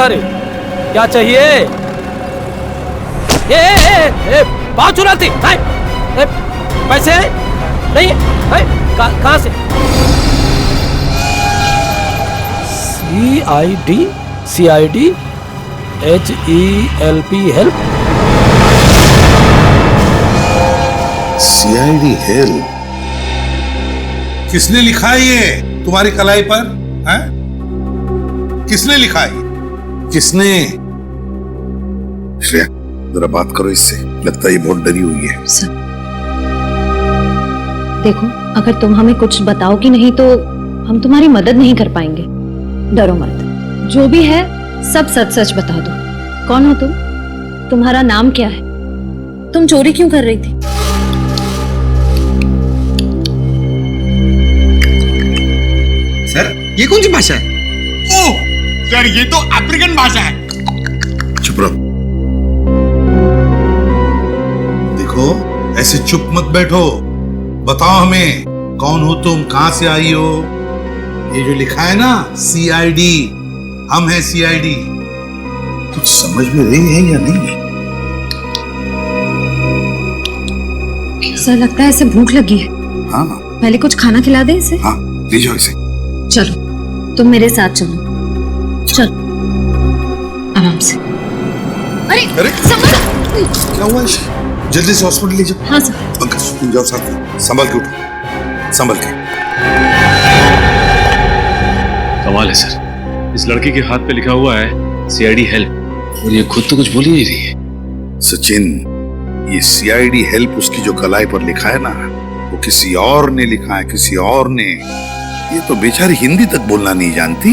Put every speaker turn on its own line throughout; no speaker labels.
Sir, क्या चाहिए? पाँव चुराती पैसे नहीं? कहाँ से? CID HELP help.
CID help किसने लिखा है ये तुम्हारी कलाई पर? हैं? किसने लिखा है? किसने? श्रेया, जरा बात करो इससे, लगता है ये बहुत डरी हुई है।
सर देखो, अगर तुम हमें कुछ बताओगी नहीं तो हम तुम्हारी मदद नहीं कर पाएंगे। डरो मत, जो भी है सब सच सच बता दो। कौन हो तुम? तुम्हारा नाम क्या है? तुम चोरी क्यों कर रही थी?
सर, ये कौन सी भाषा है? ओह सर, ये तो अफ्रीकन भाषा है।
चुप रहो। देखो, ऐसे चुप मत बैठो, बताओ हमें कौन हो तुम, कहां से आई हो? ये जो लिखा है ना CID, हम हैं CID। कुछ समझ में रही है या नहीं?
सर लगता है इसे भूख लगी है।
हाँ
पहले कुछ खाना खिला दे इसे।
हाँ, ले जाओ इसे।
चलो तुम मेरे साथ चलो, चलो आराम से। अरे संभल।
क्या हुआ इसे? जल्दी से हॉस्पिटल ले जाओ।
हाँ सर।
पंकज तुम जाओ साथ में, संभल के उठो, संभल के।
कमाल है सर, इस लड़की के हाथ पे लिखा हुआ है CID हेल्प, और ये खुद तो कुछ बोल ही नहीं रही है।
सचिन, ये CID हेल्प उसकी जो कलाई पर लिखा है ना, वो किसी और ने लिखा है, किसी और ने। ये तो बेचारी हिंदी तक बोलना नहीं जानती।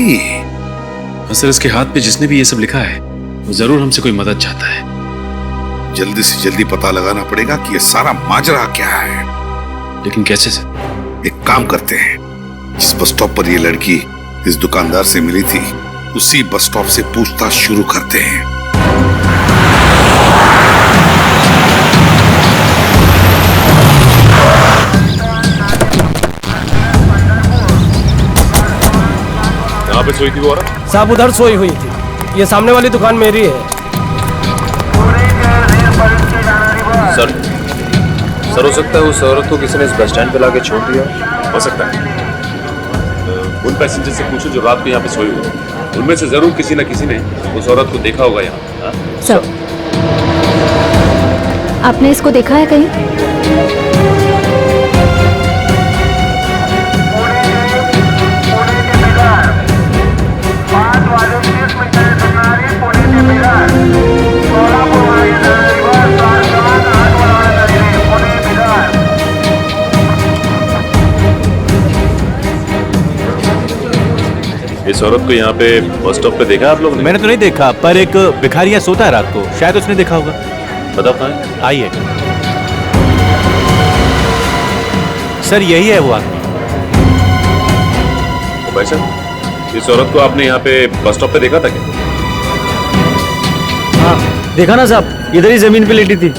सर इसके हाथ पे जिसने भी ये सब लिखा है वो जरूर हमसे कोई मदद चाहता है।
जल्दी से जल्दी पता लगाना पड़ेगा कि ये सारा माजरा क्या है।
लेकिन कैसे सर?
एक काम करते हैं, जिस बस स्टॉप पर ये लड़की इस दुकानदार से मिली थी, उसी बस स्टॉप से पूछताछ शुरू करते हैं।
कहाँ पे सोई थी वो औरत?
साहब उधर सोई हुई थी, ये सामने वाली दुकान मेरी है।
सर हो सकता है उस औरत को किसी ने इस बस स्टैंड पे लाके छोड़ दिया।
हो सकता है। उन पैसेंजर से पूछो जो रात को यहाँ पे सोए हुए, उनमें से जरूर किसी न किसी ने उस औरत को देखा होगा यहाँ।
सर आपने इसको देखा है कहीं?
इस औरत को यहाँ पे बस स्टॉप पे देखा आप लोग ने?
मैंने तो नहीं देखा, पर एक भिखारिया सोता है रात को, शायद उसने देखा होगा।
बताओ कहाँ है?
आइए सर, यही है वो आदमी।
भाई साहब, इस औरत को आपने यहाँ पे बस स्टॉप पे देखा था क्या?
हाँ देखा ना साहब, इधर ही जमीन पे लेटी थी।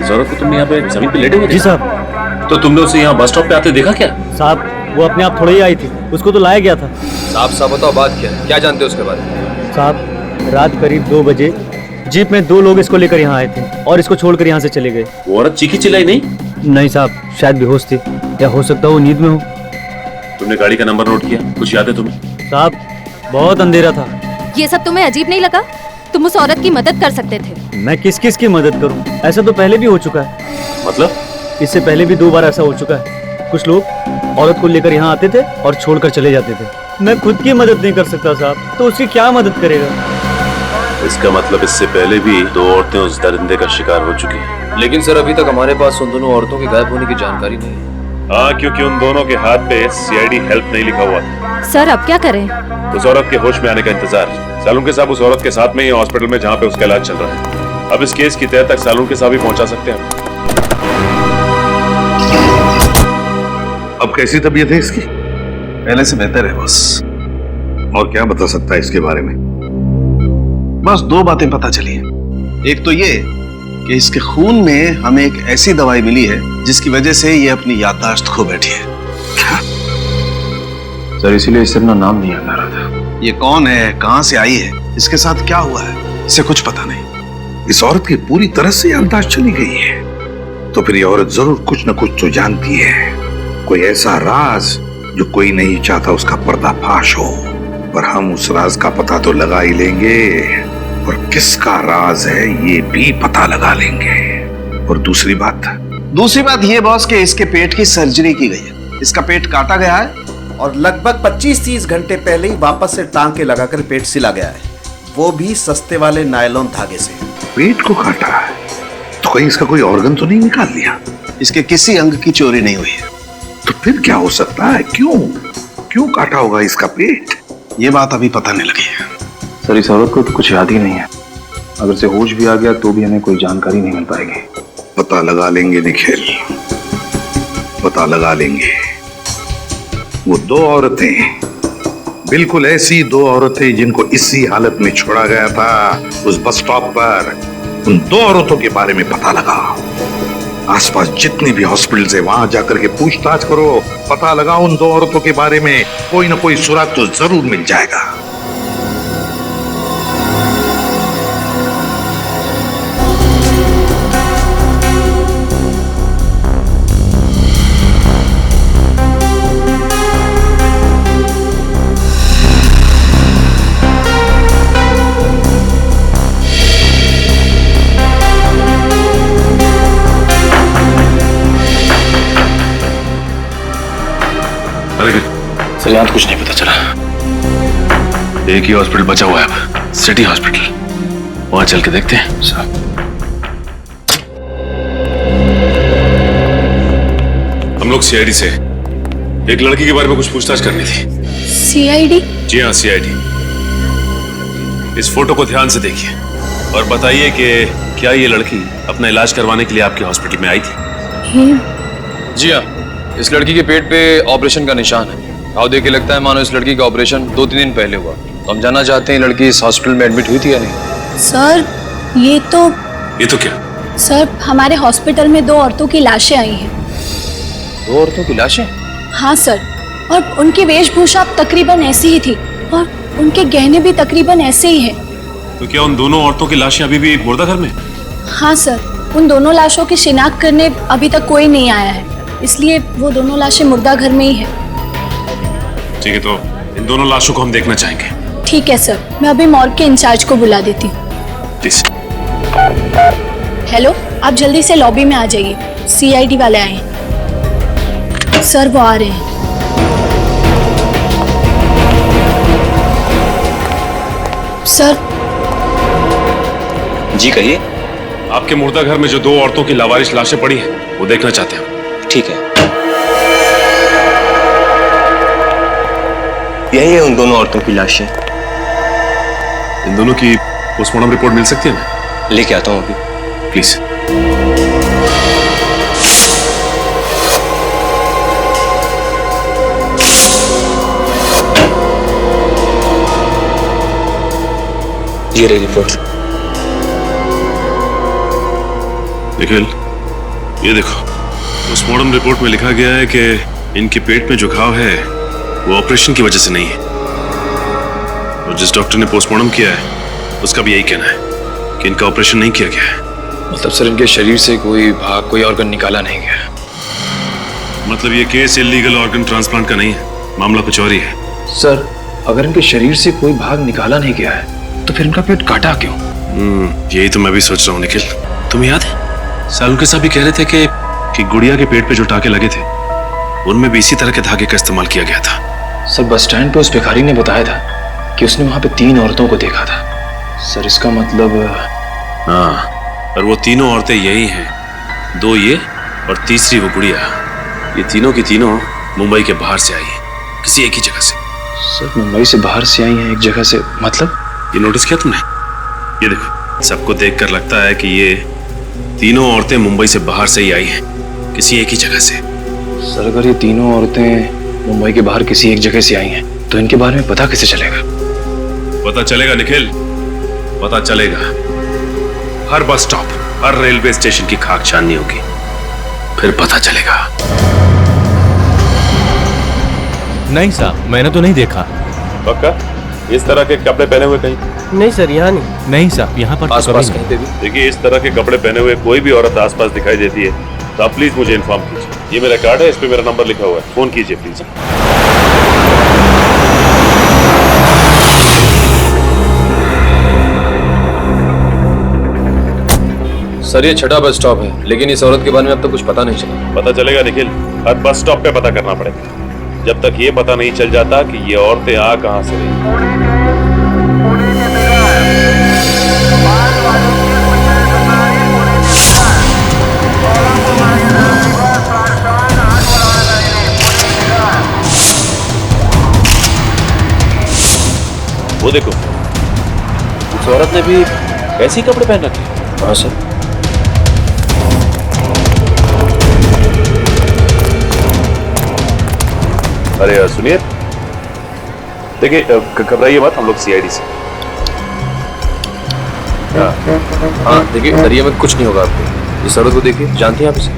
इस औरत को तुमने यहाँ पे जमीन पे लेटे हुए?
जी साहब।
तो तुमने उसे यहाँ बस स्टॉप पे आते देखा क्या?
साहब वो अपने आप थोड़ी ही आई थी, उसको तो लाया गया था।
साहब बताओ बात क्या है, क्या जानते हो उसके बारे में?
साहब रात करीब 2 बजे जीप में 2 लोग इसको लेकर यहाँ आए थे और इसको छोड़कर यहाँ से चले गए।
वो औरत चीखी चिल्लाई नहीं?
नहीं साहब, शायद बेहोश थी, या हो सकता है वो नींद में हो।
तुमने गाड़ी का नंबर नोट किया? कुछ याद है तुम्हें?
साहब बहुत अंधेरा था।
ये सब तुम्हें अजीब नहीं लगा? तुम उस औरत की मदद कर सकते थे।
मैं किस किस की मदद करूं? ऐसा तो पहले भी हो चुका है।
मतलब?
इससे पहले भी 2 बार ऐसा हो चुका है। कुछ लोग औरत को लेकर यहाँ आते थे और छोड़कर चले जाते थे। मैं खुद की मदद नहीं कर सकता साहब, तो उसकी क्या मदद करेगा?
इसका मतलब इससे पहले भी 2 औरतें उस दरिंदे का शिकार हो चुकी हैं।
लेकिन सर अभी तक हमारे पास उन दोनों औरतों के गायब होने की जानकारी नहीं है।
हाँ, क्योंकि उन दोनों के हाथ पे CID हेल्प नहीं लिखा हुआ था।
सर अब क्या करें?
उस औरत के होश में आने का इंतजार। सालुंके साहब उस औरत के साथ में ही हॉस्पिटल में जहाँ पे उसका इलाज चल रहा है। अब इस केस की तह तक सालुंके साहब ही पहुंचा सकते हैं।
अब कैसी तबीयत है इसकी?
पहले से बेहतर है बस।
और क्या बता सकता है इसके बारे में?
बस 2 बातें पता चली हैं। एक तो ये कि इसके खून में हमें एक ऐसी दवाई मिली है जिसकी वजह से ये अपनी याददाश्त खो बैठी है।
था।
सर इसीलिए इससे अपना नाम नहीं याद आ रहा था।
ये कौन है, कहां से आई है, इसके साथ क्या हुआ है, इसे कुछ पता नहीं। इस औरत की पूरी तरह से याददाश्त चली गई है। तो फिर ये औरत जरूर कुछ न कुछ तो जानती है, कोई ऐसा राज जो कोई नहीं चाहता उसका पर्दाफाश हो। पर हम उस राज का पता तो लगा ही लेंगे, और किसका राज है ये भी पता लगा लेंगे। और दूसरी बात
ये बॉस कि इसके पेट की सर्जरी की गई है। इसका पेट काटा गया है और लगभग 25-30 घंटे पहले ही वापस से टांके लगाकर पेट सिला गया है, वो भी सस्ते वाले नायलॉन धागे से।
पेट को काटा है तो कहीं इसका कोई ऑर्गन तो नहीं निकाल लिया?
इसके किसी अंग की चोरी नहीं हुई है।
तो फिर क्या हो सकता है? क्यों काटा होगा इसका पेट?
ये बात अभी पता नहीं लगी है।
सर इस औरत को तो कुछ याद ही नहीं है। अगर से होश भी आ गया तो भी हमें कोई जानकारी नहीं मिल पाएगी।
पता लगा लेंगे निखिल, पता लगा लेंगे। वो दो औरतें, बिल्कुल ऐसी दो औरतें जिनको इसी हालत में छोड़ा गया था उस बस स्टॉप पर, उन दो औरतों के बारे में पता लगा। आसपास जितनी भी हॉस्पिटल्स है वहां जाकर के पूछताछ करो, पता लगाओ उन दो औरतों के बारे में, कोई ना कोई सुराग तो जरूर मिल जाएगा।
सर यहाँ तो कुछ नहीं पता चला। एक ही हॉस्पिटल बचा हुआ है अब, सिटी हॉस्पिटल। वहां चल के देखते हैं। सर
हम लोग सीआईडी से एक लड़की के बारे में कुछ पूछताछ करनी थी।
सीआईडी?
जी हाँ, सीआईडी। इस फोटो को ध्यान से देखिए और बताइए कि क्या ये लड़की अपना इलाज करवाने के लिए आपके हॉस्पिटल में आई थी?
जी हाँ, इस लड़की के पेट पे ऑपरेशन का निशान है। घाव देख के लगता है मानो इस लड़की का ऑपरेशन 2-3 दिन पहले हुआ। तो हम जानना चाहते हैं लड़की इस हॉस्पिटल में एडमिट हुई थी या नहीं।
सर ये तो
क्या?
सर हमारे हॉस्पिटल में 2 औरतों की लाशें आई हैं।
2 औरतों की लाशें?
हाँ सर, और उनकी वेशभूषा तकरीबन ऐसी ही थी और उनके गहने भी तकरीबन ऐसे ही हैं।
तो क्या उन दोनों औरतों की लाशें अभी भी मुर्दाघर में?
हाँ सर, उन दोनों लाशों की शिनाख्त करने अभी तक कोई नहीं आया है, इसलिए वो दोनों लाशें मुर्दाघर में ही है।
ठीक है, तो इन दोनों लाशों को हम देखना चाहेंगे।
ठीक है सर, मैं अभी मॉर्ग के इंचार्ज को बुला देती हूँ।
प्लीज।
हेलो, आप जल्दी से लॉबी में आ जाइए, सीआईडी वाले आए हैं। सर वो आ रहे हैं। सर।
जी कहिए।
आपके मुर्दाघर में जो 2 औरतों की लावारिश लाशें पड़ी हैं, वो देखना चाहते हैं।
ठीक है। यही है उन दोनों औरतों की लाशें।
इन दोनों की पोस्टमार्टम रिपोर्ट मिल सकती है ना?
लेके आता हूँ अभी।
प्लीज।
ये रही रिपोर्ट।
निखिल, ये देखो, पोस्टमार्टम रिपोर्ट में लिखा गया है कि इनके पेट में जो घाव है वो ऑपरेशन की वजह से नहीं है। और जिस डॉक्टर ने पोस्टमार्टम किया है उसका भी यही कहना है कि इनका ऑपरेशन नहीं किया गया है।
मतलब सर इनके शरीर से कोई भाग, कोई ऑर्गन निकाला नहीं गया?
मतलब ये केस इलीगल ऑर्गन ट्रांसप्लांट का नहीं है, मामला कुछ और ही है।
सर अगर इनके शरीर से कोई भाग निकाला नहीं गया है तो फिर इनका पेट काटा क्यों?
यही तो मैं भी सोच रहा हूँ निखिल। तुम्हें याद है सालुंके साहब भी कह रहे थे कि गुड़िया के पेट पे जो टाके लगे थे उनमें भी इसी तरह के धागे का इस्तेमाल किया गया था।
सर बस स्टैंड पे उस भिखारी ने बताया था कि उसने वहां पे 3 औरतों को देखा था। सर इसका मतलब?
हाँ, और वो तीनों औरतें यही हैं, 2 ये और तीसरी वो गुड़िया। ये तीनों की तीनों मुंबई के बाहर से आई हैं, किसी एक ही जगह से।
सर मुंबई से बाहर से आई हैं एक जगह से, मतलब?
ये नोटिस किया तुमने? ये देखो, सबको देखकर लगता है कि ये तीनों औरतें मुंबई से बाहर से ही आई हैं, किसी एक ही जगह से।
सर अगर ये तीनों औरतें मुंबई के बाहर किसी एक जगह से आई हैं तो इनके बारे में पता कैसे चलेगा?
पता चलेगा निखिल, पता चलेगा। हर बस स्टॉप, हर रेलवे स्टेशन की खाक छाननी होगी, फिर पता चलेगा।
नहीं साहब, मैंने तो नहीं देखा।
पक्का इस तरह के कपड़े पहने हुए कहीं?
नहीं सर, यहाँ नहीं।
नहीं साहब, यहाँ पर तो
आसपास
कभी
कहीं
नहीं।
पे भी?
देखिए, इस तरह के कपड़े पहने हुए कोई भी औरत आसपास दिखाई देती है तो आप प्लीज मुझे इन्फॉर्म कीजिए। ये मेरा कार्ड है, इस पे मेरा नंबर लिखा हुआ है, फोन कीजिए प्लीज।
सर ये छठा बस स्टॉप है, लेकिन इस औरत के बारे में अब तक कुछ पता नहीं चला।
पता चलेगा निखिल, हर बस स्टॉप पे पता करना पड़ेगा, जब तक ये पता नहीं चल जाता कि ये औरतें आ कहां से रही। वो देखो, उस औरत ने भी ऐसे ही कपड़े पहन रखे।
हाँ सर।
अरे सुनिए, देखिए घबराइए मत, हम लोग सीआईडी से।
हाँ देखिए, डरिए मत, कुछ नहीं होगा आपको। इस औरत को देखिए, जानती हैं आप इसे?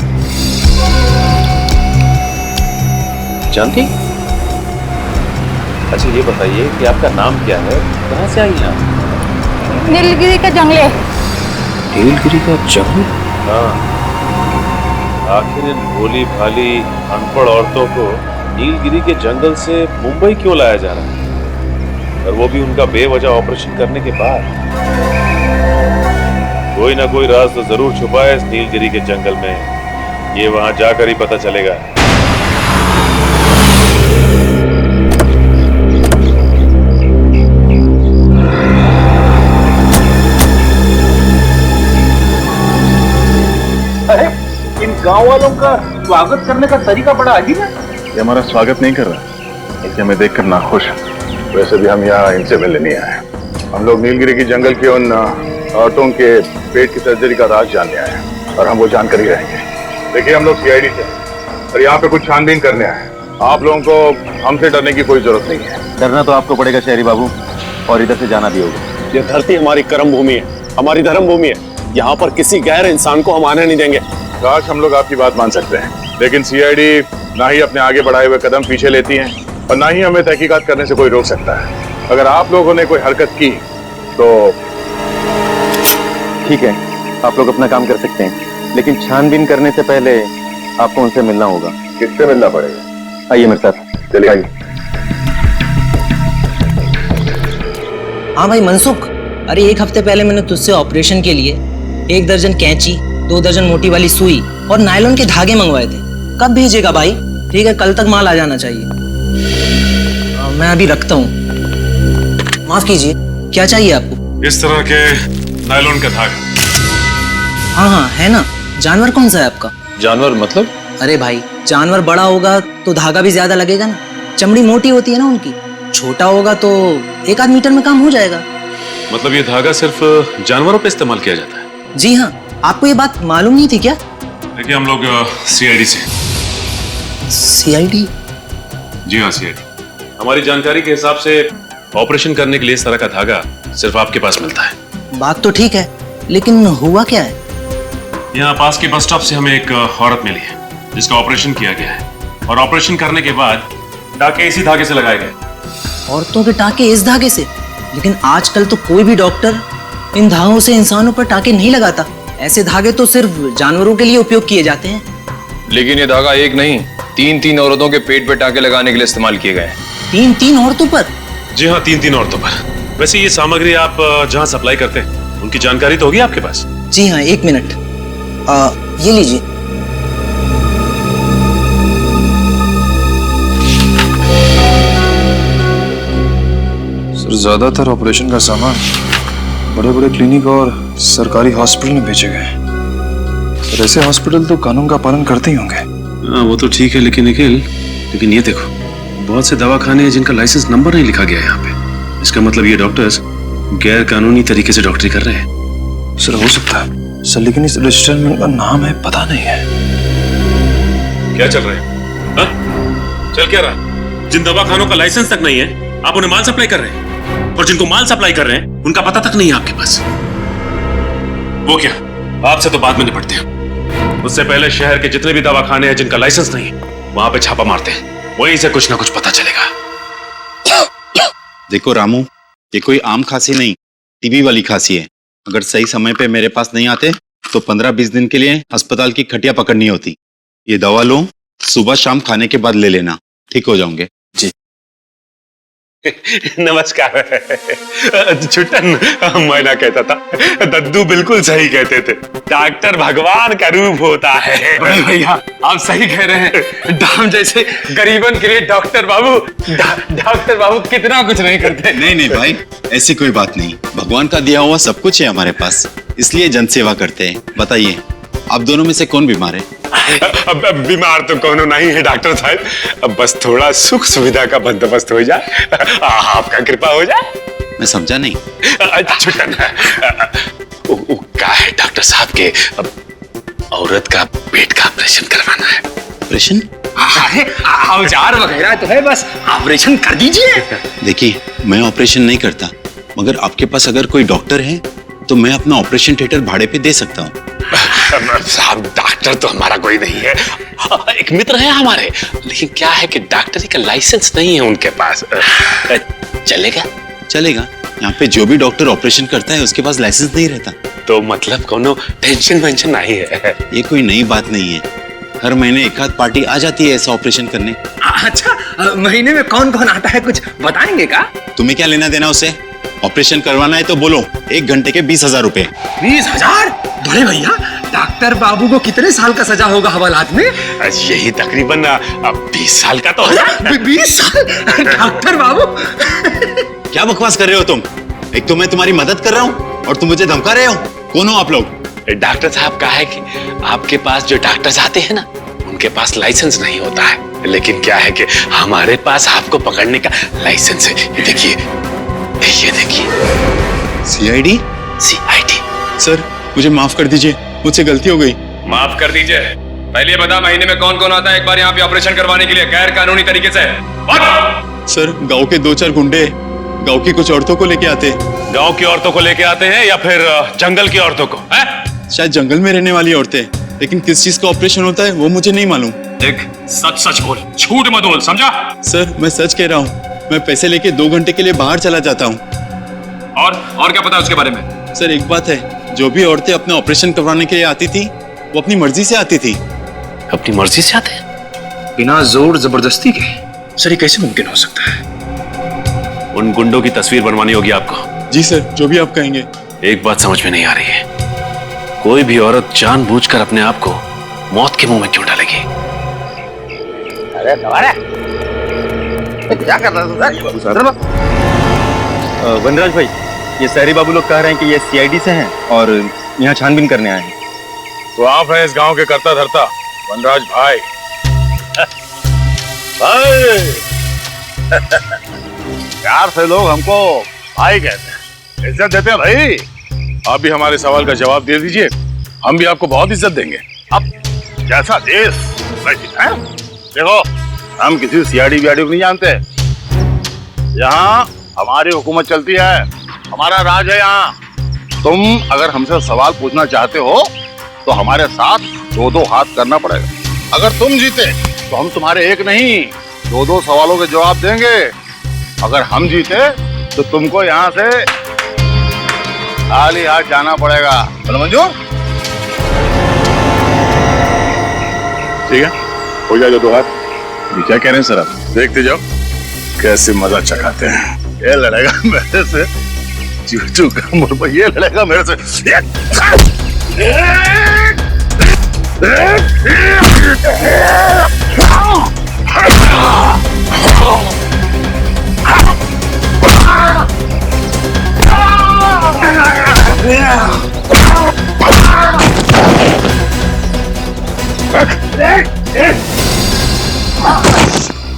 जानती?
अच्छा ये बताइए कि आपका नाम क्या है, कहाँ से आई हैं आप?
नीलगिरी के जंगले।
नीलगिरी का जंगल?
हाँ, आखिर इन भोली भाली अनपढ़ औरतों को नीलगिरी के जंगल से मुंबई क्यों लाया जा रहा है, और वो भी उनका बेवजह ऑपरेशन करने के बाद? कोई ना कोई राज तो जरूर छुपा है इस नीलगिरी के जंगल में, ये वहां जाकर ही पता चलेगा।
अरे इन गांव वालों का स्वागत करने का तरीका बड़ा अजीब है।
ये हमारा स्वागत नहीं कर रहा, बल्कि हमें देखकर नाखुश है। वैसे भी हम यहाँ इनसे मिलने नहीं आए, हम लोग नीलगिरी की जंगल की उन औरतों के पेट की सर्जरी का राज जानने आए हैं, और हम वो जानकर ही रहेंगे। देखिए, हम लोग सीआईडी से और यहाँ पे कुछ छानबीन करने आए हैं। आप लोगों को हमसे डरने की कोई जरूरत नहीं है।
डरना तो आपको पड़ेगा शहरी बाबू, और इधर से जाना भी होगा।
ये धरती हमारी कर्म भूमि है, हमारी धर्म भूमि है। यहाँ पर किसी गैर इंसान को हम आने नहीं देंगे।
काश हम लोग आपकी बात मान सकते हैं, लेकिन सीआईडी ना ही अपने आगे बढ़ाए हुए कदम पीछे लेती है, और ना ही हमें तहकीकात करने से कोई रोक सकता है। अगर आप लोगों ने कोई हरकत की तो
ठीक है, आप लोग अपना काम कर सकते हैं, लेकिन छानबीन करने से पहले आपको उनसे मिलना होगा।
किससे मिलना पड़ेगा?
आइए मेरे साथ।
चलिए आइए।
हाँ भाई मनसुख, अरे एक हफ्ते पहले मैंने तुझसे ऑपरेशन के लिए 1 दर्जन कैंची, 2 दर्जन मोटी वाली सुई और नायलॉन के धागे मंगवाए थे। कब भेजेगा भाई? ठीक है, कल तक माल आ जाना चाहिए। मैं अभी रखता हूँ। माफ कीजिए, क्या चाहिए आपको?
इस तरह के नायलॉन का धागा।
हाँ हाँ है ना। जानवर कौन सा है आपका?
जानवर मतलब?
अरे भाई, जानवर बड़ा होगा तो धागा भी ज्यादा लगेगा ना, चमड़ी मोटी होती है ना उनकी। छोटा होगा तो 1 आध मीटर में काम हो जाएगा।
मतलब ये धागा सिर्फ जानवरों पे इस्तेमाल किया जाता है?
जी हाँ, आपको ये बात मालूम नहीं थी क्या?
देखिए, हम लोग सीआईडी से।
सीआईडी?
जी हाँ, सीआईडी। हमारी जानकारी के हिसाब से ऑपरेशन करने के लिए इस तरह का धागा सिर्फ आपके पास मिलता है।
बात तो ठीक है, लेकिन हुआ क्या है?
यहाँ पास के बस स्टॉप से हमें एक औरत मिली है जिसका ऑपरेशन किया गया है, और ऑपरेशन करने के बाद टाके इसी धागे से लगाए गए।
औरतों के टाके इस धागे से? लेकिन आजकल तो कोई भी डॉक्टर इन धागों से इंसानों पर टाके नहीं लगाता। ऐसे धागे तो सिर्फ जानवरों के लिए उपयोग किए जाते हैं।
लेकिन ये धागा एक नहीं, 3-3 औरतों के पेट पे टाके लगाने के लिए इस्तेमाल किए गए हैं।
3-3 औरतों पर?
जी हाँ, 3-3 औरतों पर। वैसे ये सामग्री आप जहाँ सप्लाई करते हैं उनकी जानकारी तो होगी आपके पास?
जी हाँ, 1 मिनट। ये लीजिए।
सर, ज्यादातर ऑपरेशन का सामान बड़े बड़े क्लिनिक और सरकारी हॉस्पिटल में भेजे गए। सर, ऐसे हॉस्पिटल तो कानून का पालन करते ही होंगे।
हाँ, वो तो ठीक है, लेकिन ये देखो, बहुत से दवाखाने हैं जिनका लाइसेंस नंबर नहीं लिखा गया है यहाँ पे। इसका मतलब ये डॉक्टर्स गैर कानूनी तरीके से डॉक्टरी कर रहे हैं।
सर, हो सकता है सर, लेकिन इस रजिस्टर में उनका नाम है, पता नहीं है।
क्या चल रहा है? हाँ? चल क्या रहा? जिन दवाखानों का लाइसेंस तक नहीं है, आप उन्हें माल सप्लाई कर रहे हैं, और जिनको माल सप्लाई कर रहे हैं उनका पता तक नहीं है आपके पास। वो क्या, आपसे तो बाद में निपटते हैं। उससे पहले शहर के जितने भी दवाखाने हैं जिनका लाइसेंस नहीं है, वहां पे छापा मारते हैं,
वहीं से कुछ ना कुछ पता चलेगा।
देखो रामू, ये कोई आम खांसी नहीं, टीबी वाली खांसी है। अगर सही समय पे मेरे पास नहीं आते तो 15-20 दिन के लिए अस्पताल की खटिया पकड़नी होती। ये दवा लो, सुबह शाम खाने के बाद ले लेना, ठीक हो जाओगे। जी
नमस्कार। छुट्टन, मैं ना कहता था, दद्दू बिल्कुल सही कहते थे, डॉक्टर भगवान का रूप होता है।
बड़े भैया आप सही कह रहे हैं, दाम जैसे गरीबन के लिए डॉक्टर बाबू कितना कुछ नहीं करते।
नहीं भाई, ऐसी कोई बात नहीं। भगवान का दिया हुआ सब कुछ है हमारे पास, इसलिए जन सेवा करते हैं। बताइए, आप दोनों में से कौन बीमार है?
अब बीमार तो कोनो नहीं है डॉक्टर साहब, अब बस थोड़ा सुख सुविधा का बंदोबस्त हो जाए, आपका कृपा हो जाए।
मैं समझा नहीं।
छुट्टन, क्या है डॉक्टर साहब के औरत का पेट का ऑपरेशन करवाना है।
ऑपरेशन?
अरे औजार वगैरह तो है, बस ऑपरेशन कर दीजिए।
देखिए, मैं ऑपरेशन नहीं करता, मगर आपके पास अगर कोई डॉक्टर है तो मैं अपना ऑपरेशन थिएटर भाड़े पे दे सकता हूँ।
साहब डॉक्टर तो हमारा कोई नहीं है, एक मित्र है हमारे, लेकिन क्या है कि डॉक्टरी का लाइसेंस नहीं है उनके पास। चलेगा?
चलेगा। यहाँ पे जो भी डॉक्टर ऑपरेशन करता है उसके पास लाइसेंस नहीं रहता।
तो मतलब कोनो टेंशन वेंशन नहीं है?
ये कोई नई बात नहीं है, हर महीने एक आध पार्टी आ जाती है ऐसा ऑपरेशन करने।
अच्छा, महीने में कौन कौन आता है, कुछ बताएंगे का?
तुम्हें क्या लेना देना उसे? ऑपरेशन करवाना है तो बोलो, 1 घंटे के 20,000 रुपए।
20,000? बड़े भैया, डॉक्टर बाबू को कितने साल का सजा होगा हवालात में?
यही तकरीबन 20 साल का तो होगा।
20 साल? डॉक्टर बाबू
क्या बकवास कर रहे हो तुम? एक तो मैं तुम्हारी मदद कर रहा हूँ और तुम मुझे धमका रहे हो। कौन हो आप लोग?
डॉक्टर साहब का है कि आपके पास जो डॉक्टर्स आते हैं ना, उनके पास लाइसेंस नहीं होता है, लेकिन क्या है कि हमारे पास आपको पकड़ने का लाइसेंस है। ये देखिए।
सीआईडी?
सीआईडी।
सर मुझे माफ कर दीजिए, मुझसे गलती हो गई।
माफ कर दीजिए। पहले बता, महीने में कौन कौन आता है एक बार यहाँ पे ऑपरेशन करवाने के लिए गैर कानूनी तरीके से?
सर गांव के 2-4 गुंडे गांव की कुछ औरतों को लेके आते।
गांव की औरतों को लेके आते हैं या फिर जंगल की औरतों को?
शायद जंगल में रहने वाली औरतें, लेकिन किस चीज का ऑपरेशन होता है वो मुझे नहीं मालूम।
देख, सच बोल, झूठ मत बोल, समझा?
सर मैं सच कह रहा हूँ, मैं पैसे लेके 2 घंटे के लिए बाहर चला जाता हूँ।
और क्या पता है उसके बारे में?
सर एक बात है, जो भी औरतें अपने ऑपरेशन करवाने के लिए आती थी वो अपनी मर्जी से आती थी।
अपनी मर्जी से आते?
बिना जोर जबरदस्ती के? सर ये कैसे मुमकिन हो सकता है?
उन गुंडों की तस्वीर बनवानी होगी आपको।
जी सर, जो भी आप कहेंगे।
एक बात समझ में नहीं आ रही है, कोई भी औरत जानबूझकर अपने आप को मौत के मुंह में क्यों डालेगी?
अरे क्या कर रहा है सर?
वनराज भाई, ये शहरी बाबू लोग कह रहे हैं कि ये सीआईडी से हैं और यहाँ छानबीन करने आए हैं।
तो आप हैं इस गांव के करता धरता वनराज भाई। प्यार से लोग हमको भाई कहते हैं, इज्जत देते हैं भाई। आप भी हमारे सवाल का जवाब दे दीजिए, हम भी आपको बहुत इज्जत देंगे। अब जैसा देश वैसी है। देखो, हम किसी सीआईडी को नहीं जानते, यहाँ हमारी हुकूमत चलती है, हमारा राज है यहाँ। तुम अगर हमसे सवाल पूछना चाहते हो तो हमारे साथ 2-2 हाथ करना पड़ेगा। अगर तुम जीते तो हम तुम्हारे एक नहीं 2-2 सवालों के जवाब देंगे। अगर हम जीते तो तुमको यहाँ से खाली हाथ जाना पड़ेगा। बोलो मंजूर? ठीक है, हो जाएगा 2 हाथ। ये क्या कह रहे हैं सर आप? देखते जाओ कैसे मजा चखाते हैं। ये लड़ेगा मेरे से चूचू का मुर्गा, ये लड़ेगा मेरे से।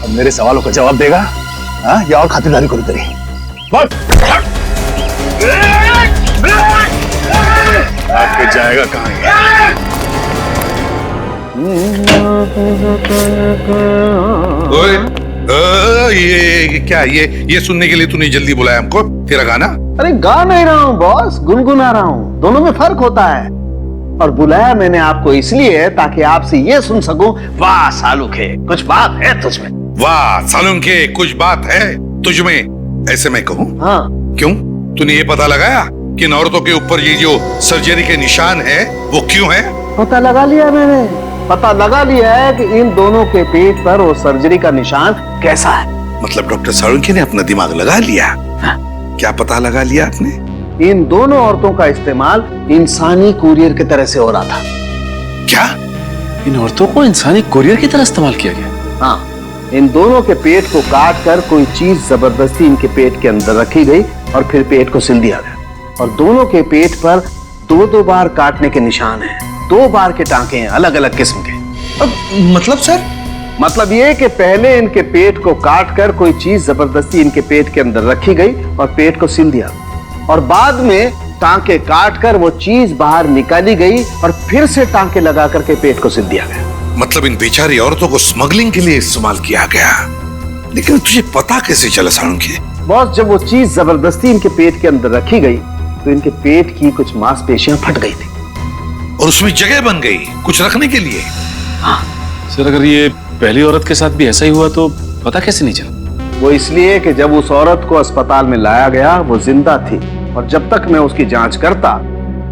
अब मेरे सवालों का जवाब देगा हाँ, या और खातिरदारी करो तेरी?
आपके जाएगा कहाँ?
ये क्या, ये सुनने के लिए तूने जल्दी बुलाया हमको? तेरा गाना?
अरे गा नहीं रहा हूँ बॉस, गुनगुना रहा हूँ। दोनों में फर्क होता है। और बुलाया मैंने आपको इसलिए ताकि आपसे ये सुन सकूं, वाह सालुखे, कुछ बात है तुझमें।
वाह सालुंखे, कुछ बात है तुझ में, ऐसे मैं कहूँ।
हाँ।
क्यों? तूने ये पता लगाया कि इन औरतों के ऊपर ये जो सर्जरी के निशान है वो क्यों है?
पता लगा लिया मैंने, पता लगा लिया है कि इन दोनों के पेट पर वो सर्जरी का निशान कैसा है।
मतलब डॉक्टर सालुंखे ने अपना दिमाग लगा लिया। हाँ? क्या पता लगा लिया आपने?
इन दोनों औरतों का इस्तेमाल इंसानी कुरियर की तरह से हो रहा था।
क्या?
इन औरतों को इंसानी कुरियर की तरह इस्तेमाल किया गया?
हाँ, इन दोनों के पेट को काट कर कोई चीज जबरदस्ती इनके पेट के अंदर रखी गई और फिर पेट को सिल दिया गया। और दोनों के पेट पर 2-2 बार काटने के निशान हैं, 2 बार के टांके हैं अलग अलग किस्म के।
मतलब सर?
मतलब ये कि पहले इनके पेट को काट कर कोई चीज जबरदस्ती इनके पेट के अंदर रखी गई और पेट को सिल दिया, और बाद में टांके काट कर वो चीज बाहर निकाली गई और फिर से टांके लगा करके पेट को सिल दिया गया।
मतलब इन बेचारी औरतों को स्मगलिंग के लिए इस्तेमाल किया गया। लेकिन तुझे पता कैसे चला सालुंखे?
बॉस, जब वो चीज जबरदस्ती इनके पेट के अंदर रखी गई तो इनके पेट की कुछ मांसपेशियां फट गई थी
और उसमें जगह बन गई कुछ रखने के लिए।
हाँ।
सर, अगर ये पहली औरत के साथ भी ऐसा ही हुआ तो पता कैसे नहीं चला?
वो इसलिए कि जब उस औरत को अस्पताल में लाया गया वो जिंदा थी, और जब तक मैं उसकी जांच करता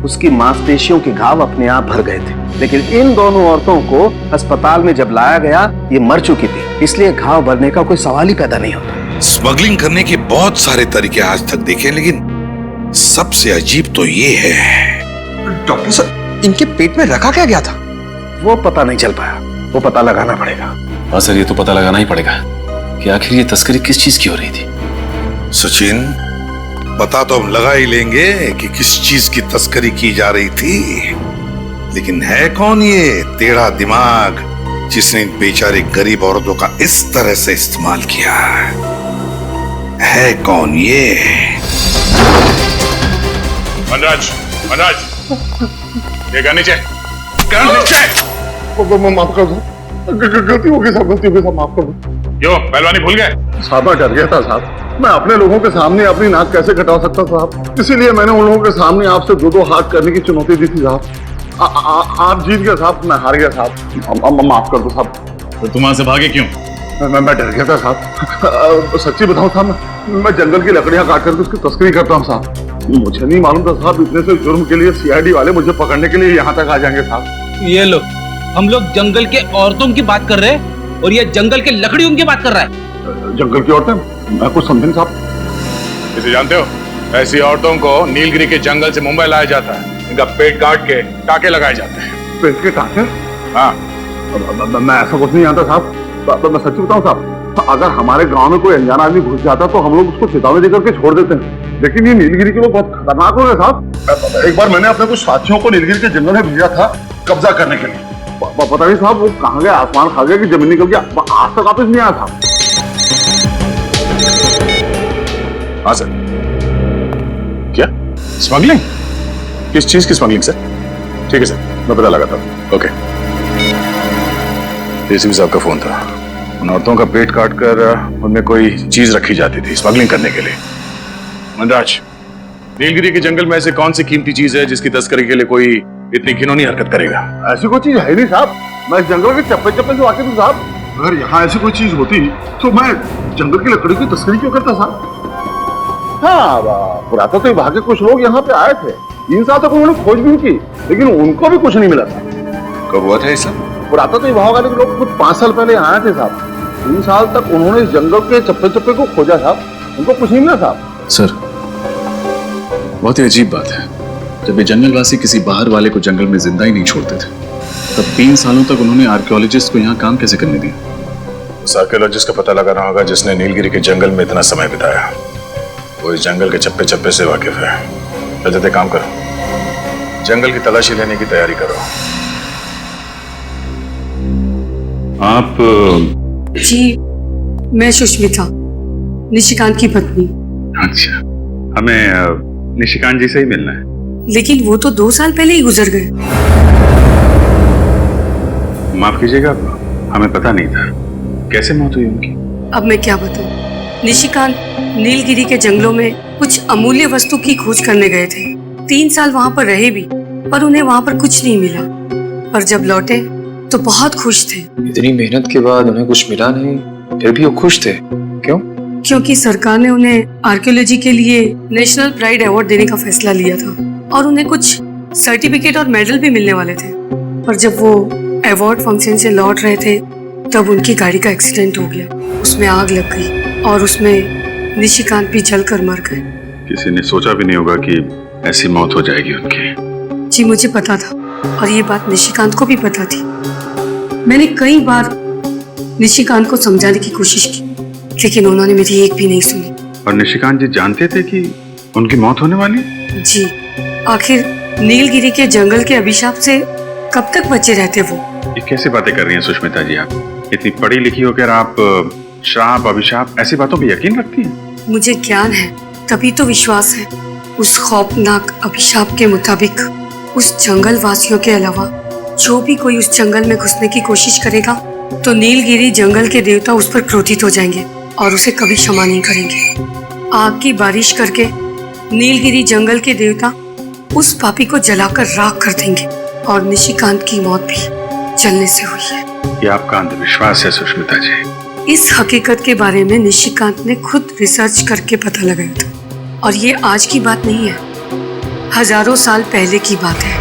उसकी मांसपेशियों के घाव अपने आप भर गए थे। लेकिन इन दोनों औरतों को अस्पताल में जब लाया गया ये मर चुकी थी, इसलिए घाव भरने का कोई सवाल ही पैदा नहीं होता।
स्मगलिंग करने के बहुत सारे तरीके आज तक देखे, लेकिन सबसे अजीब तो ये है।
डॉक्टर साहब, इनके पेट में रखा क्या गया था?
वो पता नहीं चल पाया, वो पता लगाना पड़ेगा।
हाँ सर, ये तो पता लगाना ही पड़ेगा कि आखिर ये तस्करी किस चीज की हो रही थी।
सचिन, पता तो हम लगा ही लेंगे कि किस चीज की तस्करी की जा रही थी, लेकिन है कौन ये टेढ़ा दिमाग जिसने इन बेचारे गरीब औरतों का इस तरह से इस्तेमाल किया? है कौन ये?
मनराज, ये गन नीचे, गन नीचे। माफ कर दो, गलती हो गई साहब, गलती हो गई साहब, माफ कर दो। क्यों पहलवानी भूल गए? साहब मैं डर गया था साहब, मैं अपने लोगों के सामने अपनी नाक कैसे कटा सकता साहब, इसीलिए मैंने उन लोगों के सामने आपसे 2-2 हाथ करने की चुनौती दी थी साहब। आप जीत गए साहब, मैं हार गया साहब, माफ कर दो साहब।
तो तुम वहां से भागे क्यों?
मैं डर गया था साहब। सच्ची बताऊं साहब, मैं जंगल की लकड़ियां काट करके उसकी तस्करी करता हूँ साहब। मुझे नहीं मालूम था साहब इतने से जुर्म के लिए सीआईडी वाले मुझे पकड़ने के लिए यहाँ तक आ जाएंगे साहब।
ये लो, हम लोग जंगल के औरतों की बात कर रहे हैं और ये जंगल के लकड़ियों की बात कर रहा है।
जंगल की औरतें? मैं कुछ समझे नहीं साहब। इसे जानते हो? ऐसी औरतों को नीलगिरी के जंगल से मुंबई लाया जाता है, इनका पेट काट के टाके लगाए जाते हैं। पेट के टाके? हाँ। मैं ऐसा कुछ नहीं जानता साहब, मैं सच्ची बताऊं साहब, अगर हमारे गांव में कोई अनजान आदमी घुस जाता तो हम लोग उसको चेतावनी देकर के छोड़ देते हैं, लेकिन ये नीलगिरी के लोग बहुत खतरनाक हो गए साहब। एक बार मैंने अपने कुछ साथियों को नीलगिरी के जंगल में भेजा था कब्जा करने के लिए, पता नहीं साहब वो कहाँ गया, आसमान खा गया कि जमीन निकल गया, आज तक वापस नहीं आया था। हाँ सर। क्या स्मगलिंग? किस चीज की स्मगलिंग सर? ठीक है सर, मैं पता लगाता हूँ। ओके। एसीपी साहब का फोन था, उन औरतों का पेट काट कर उनमें कोई चीज रखी जाती थी स्मगलिंग करने के लिए। मनराज, नीलगिरी के जंगल में ऐसे कौन सी कीमती चीज है जिसकी तस्करी के लिए कोई इतनी घिनौनी हरकत करेगा? ऐसी कोई चीज है नहीं साहब, मैं इस जंगल के चप्पे चप्पे से वाकिफ हूँ साहब। अगर यहाँ ऐसी कोई चीज होती तो मैं जंगल की लकड़ी की तस्करी क्यों करता साहब? हाँ, पुरातत्व विभाग के कुछ लोग यहाँ पे आए थे, 3 साल तक उन्होंने खोज भी की, लेकिन उनको भी कुछ नहीं मिला था। कब हुआ था ये सब? पुरातत्व विभाग वाले लोग कुछ 5 साल पहले आए थे साहब, 3 साल तक उन्होंने इस जंगल के चप्पे चप्पे को खोजा साहब, उनको कुछ नहीं मिला साहब।
सर, बहुत ही अजीब बात है, जब ये जंगलवासी किसी बाहर वाले को जंगल में जिंदा ही नहीं छोड़ते थे, तब 3 सालों तक उन्होंने आर्कियोलॉजिस्ट को यहाँ काम कैसे करने दिया?
उस आर्कियोलॉजिस्ट का पता लगाना होगा जिसने नीलगिरी के जंगल में इतना समय बिताया, वो इस जंगल के चप्पे चप्पे से वाकिफ है। जल्दी काम करो, जंगल की तलाशी लेने की तैयारी करो।
आप?
जी, मैं सुष्मिता, निशिकांत की पत्नी।
अच्छा, हमें निशिकांत जी से ही मिलना है।
लेकिन वो तो 2 साल पहले ही गुजर गए।
माफ कीजिएगा, हमें पता नहीं था, कैसे मौत हुई उनकी?
अब मैं क्या बताऊं, निशिकांत नीलगिरी के जंगलों में कुछ अमूल्य वस्तु की खोज करने गए थे। 3 साल वहाँ पर रहे भी, पर उन्हें वहाँ पर कुछ नहीं मिला। पर जब लौटे तो बहुत खुश थे।
इतनी मेहनत के बाद उन्हें कुछ मिला नहीं, फिर भी वो खुश थे, क्यों?
क्योंकि सरकार ने उन्हें आर्कियोलॉजी के लिए नेशनल प्राइड अवार्ड देने का फैसला लिया था और उन्हें कुछ सर्टिफिकेट और मेडल भी मिलने वाले थे। पर जब वो अवार्ड फंक्शन से लौट रहे थे तब उनकी गाड़ी का एक्सीडेंट हो गया, उसमें आग लग गई और उसमें निशिकांत भी जलकर मर गए।
किसी ने सोचा भी नहीं होगा कि ऐसी मौत हो जाएगी उनकी।
जी मुझे पता था और ये बात निशिकांत को भी पता थी। मैंने कई बार निशिकांत को समझाने की कोशिश की लेकिन उन्होंने मेरी एक भी नहीं सुनी।
और निशिकांत जी जानते थे कि उनकी मौत होने वाली?
जी, आखिर नीलगिरी के जंगल के अभिशाप से कब तक बचे रहते वो?
ये कैसी बातें कर रही हैं सुष्मिता जी आप? इतनी पढ़ी लिखी होकर आप श्राप अभिशाप ऐसी बातों पे यकीन रखती हैं?
मुझे ज्ञान है तभी तो विश्वास है। उस खौफनाक अभिशाप के मुताबिक उस जंगल वासियों के अलावा जो भी कोई उस जंगल में घुसने की कोशिश करेगा तो नीलगिरी जंगल के देवता उस पर क्रोधित हो जाएंगे और उसे कभी क्षमा नहीं करेंगे। आग की बारिश करके नीलगिरी जंगल के देवता उस पापी को जलाकर राख कर देंगे और निशिकांत की मौत भी जलने से हुई है।
ये आपका अंधविश्वास है सुष्मिता जी।
इस हकीकत के बारे में निशिकांत ने खुद रिसर्च करके पता लगाया था और ये आज की बात नहीं है, हजारों साल पहले की बात है।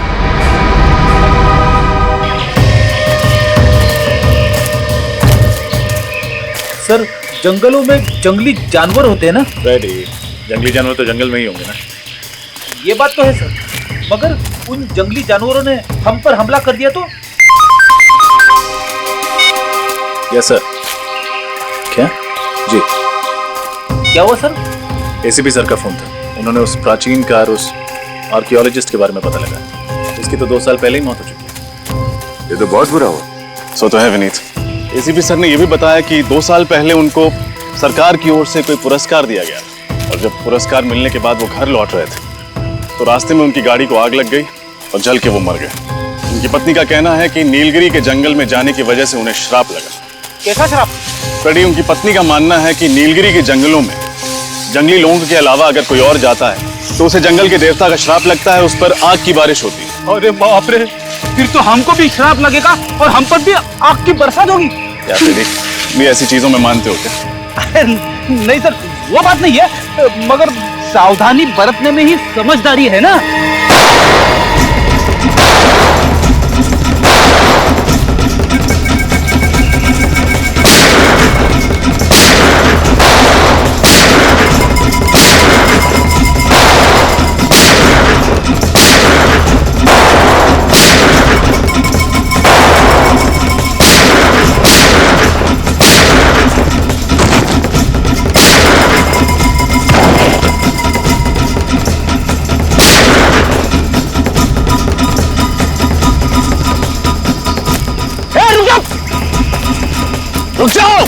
सर, जंगलों में जंगली जानवर होते हैं ना?
रेडी, जंगली जानवर तो जंगल में ही होंगे ना।
ये बात तो है सर, मगर उन जंगली जानवरों ने हम पर हमला कर दिया तो?
Yes sir. क्या? जी।
क्या हुआ सर?
एसीपी सर का फोन था, उन्होंने उस प्राचीन कार उस आर्कियोलॉजिस्ट के बारे में पता लगा। उसकी तो 2 साल पहले ही मौत हो चुकी है।
ये तो बहुत बुरा हुआ।
सो तो है विनीत। एसीपी सर ने यह भी बताया कि 2 साल पहले उनको सरकार की ओर से कोई पुरस्कार दिया गया और जब पुरस्कार मिलने के बाद वो घर लौट रहे थे तो रास्ते में उनकी गाड़ी को आग लग गई और जल के वो मर गए। उनकी पत्नी का कहना है कि नीलगिरी के जंगल में जाने की वजह से उन्हें श्राप लगा।
कैसा श्राप?
फ्रेडी, उनकी पत्नी का मानना है कि नीलगिरी के जंगलों में जंगली लोगों के अलावा अगर कोई और जाता है तो उसे जंगल के देवता का श्राप लगता है, उस पर आग की बारिश होती है।
अरे बाप रे, फिर तो हमको भी श्राप लगेगा और हम पर भी आग की बरसात होगी।
क्या फ्रेडी, भी ऐसी चीजों में मानते हो क्या?
नहीं सर, वो बात नहीं है, मगर सावधानी बरतने में ही समझदारी है ना।
रुक जाओ!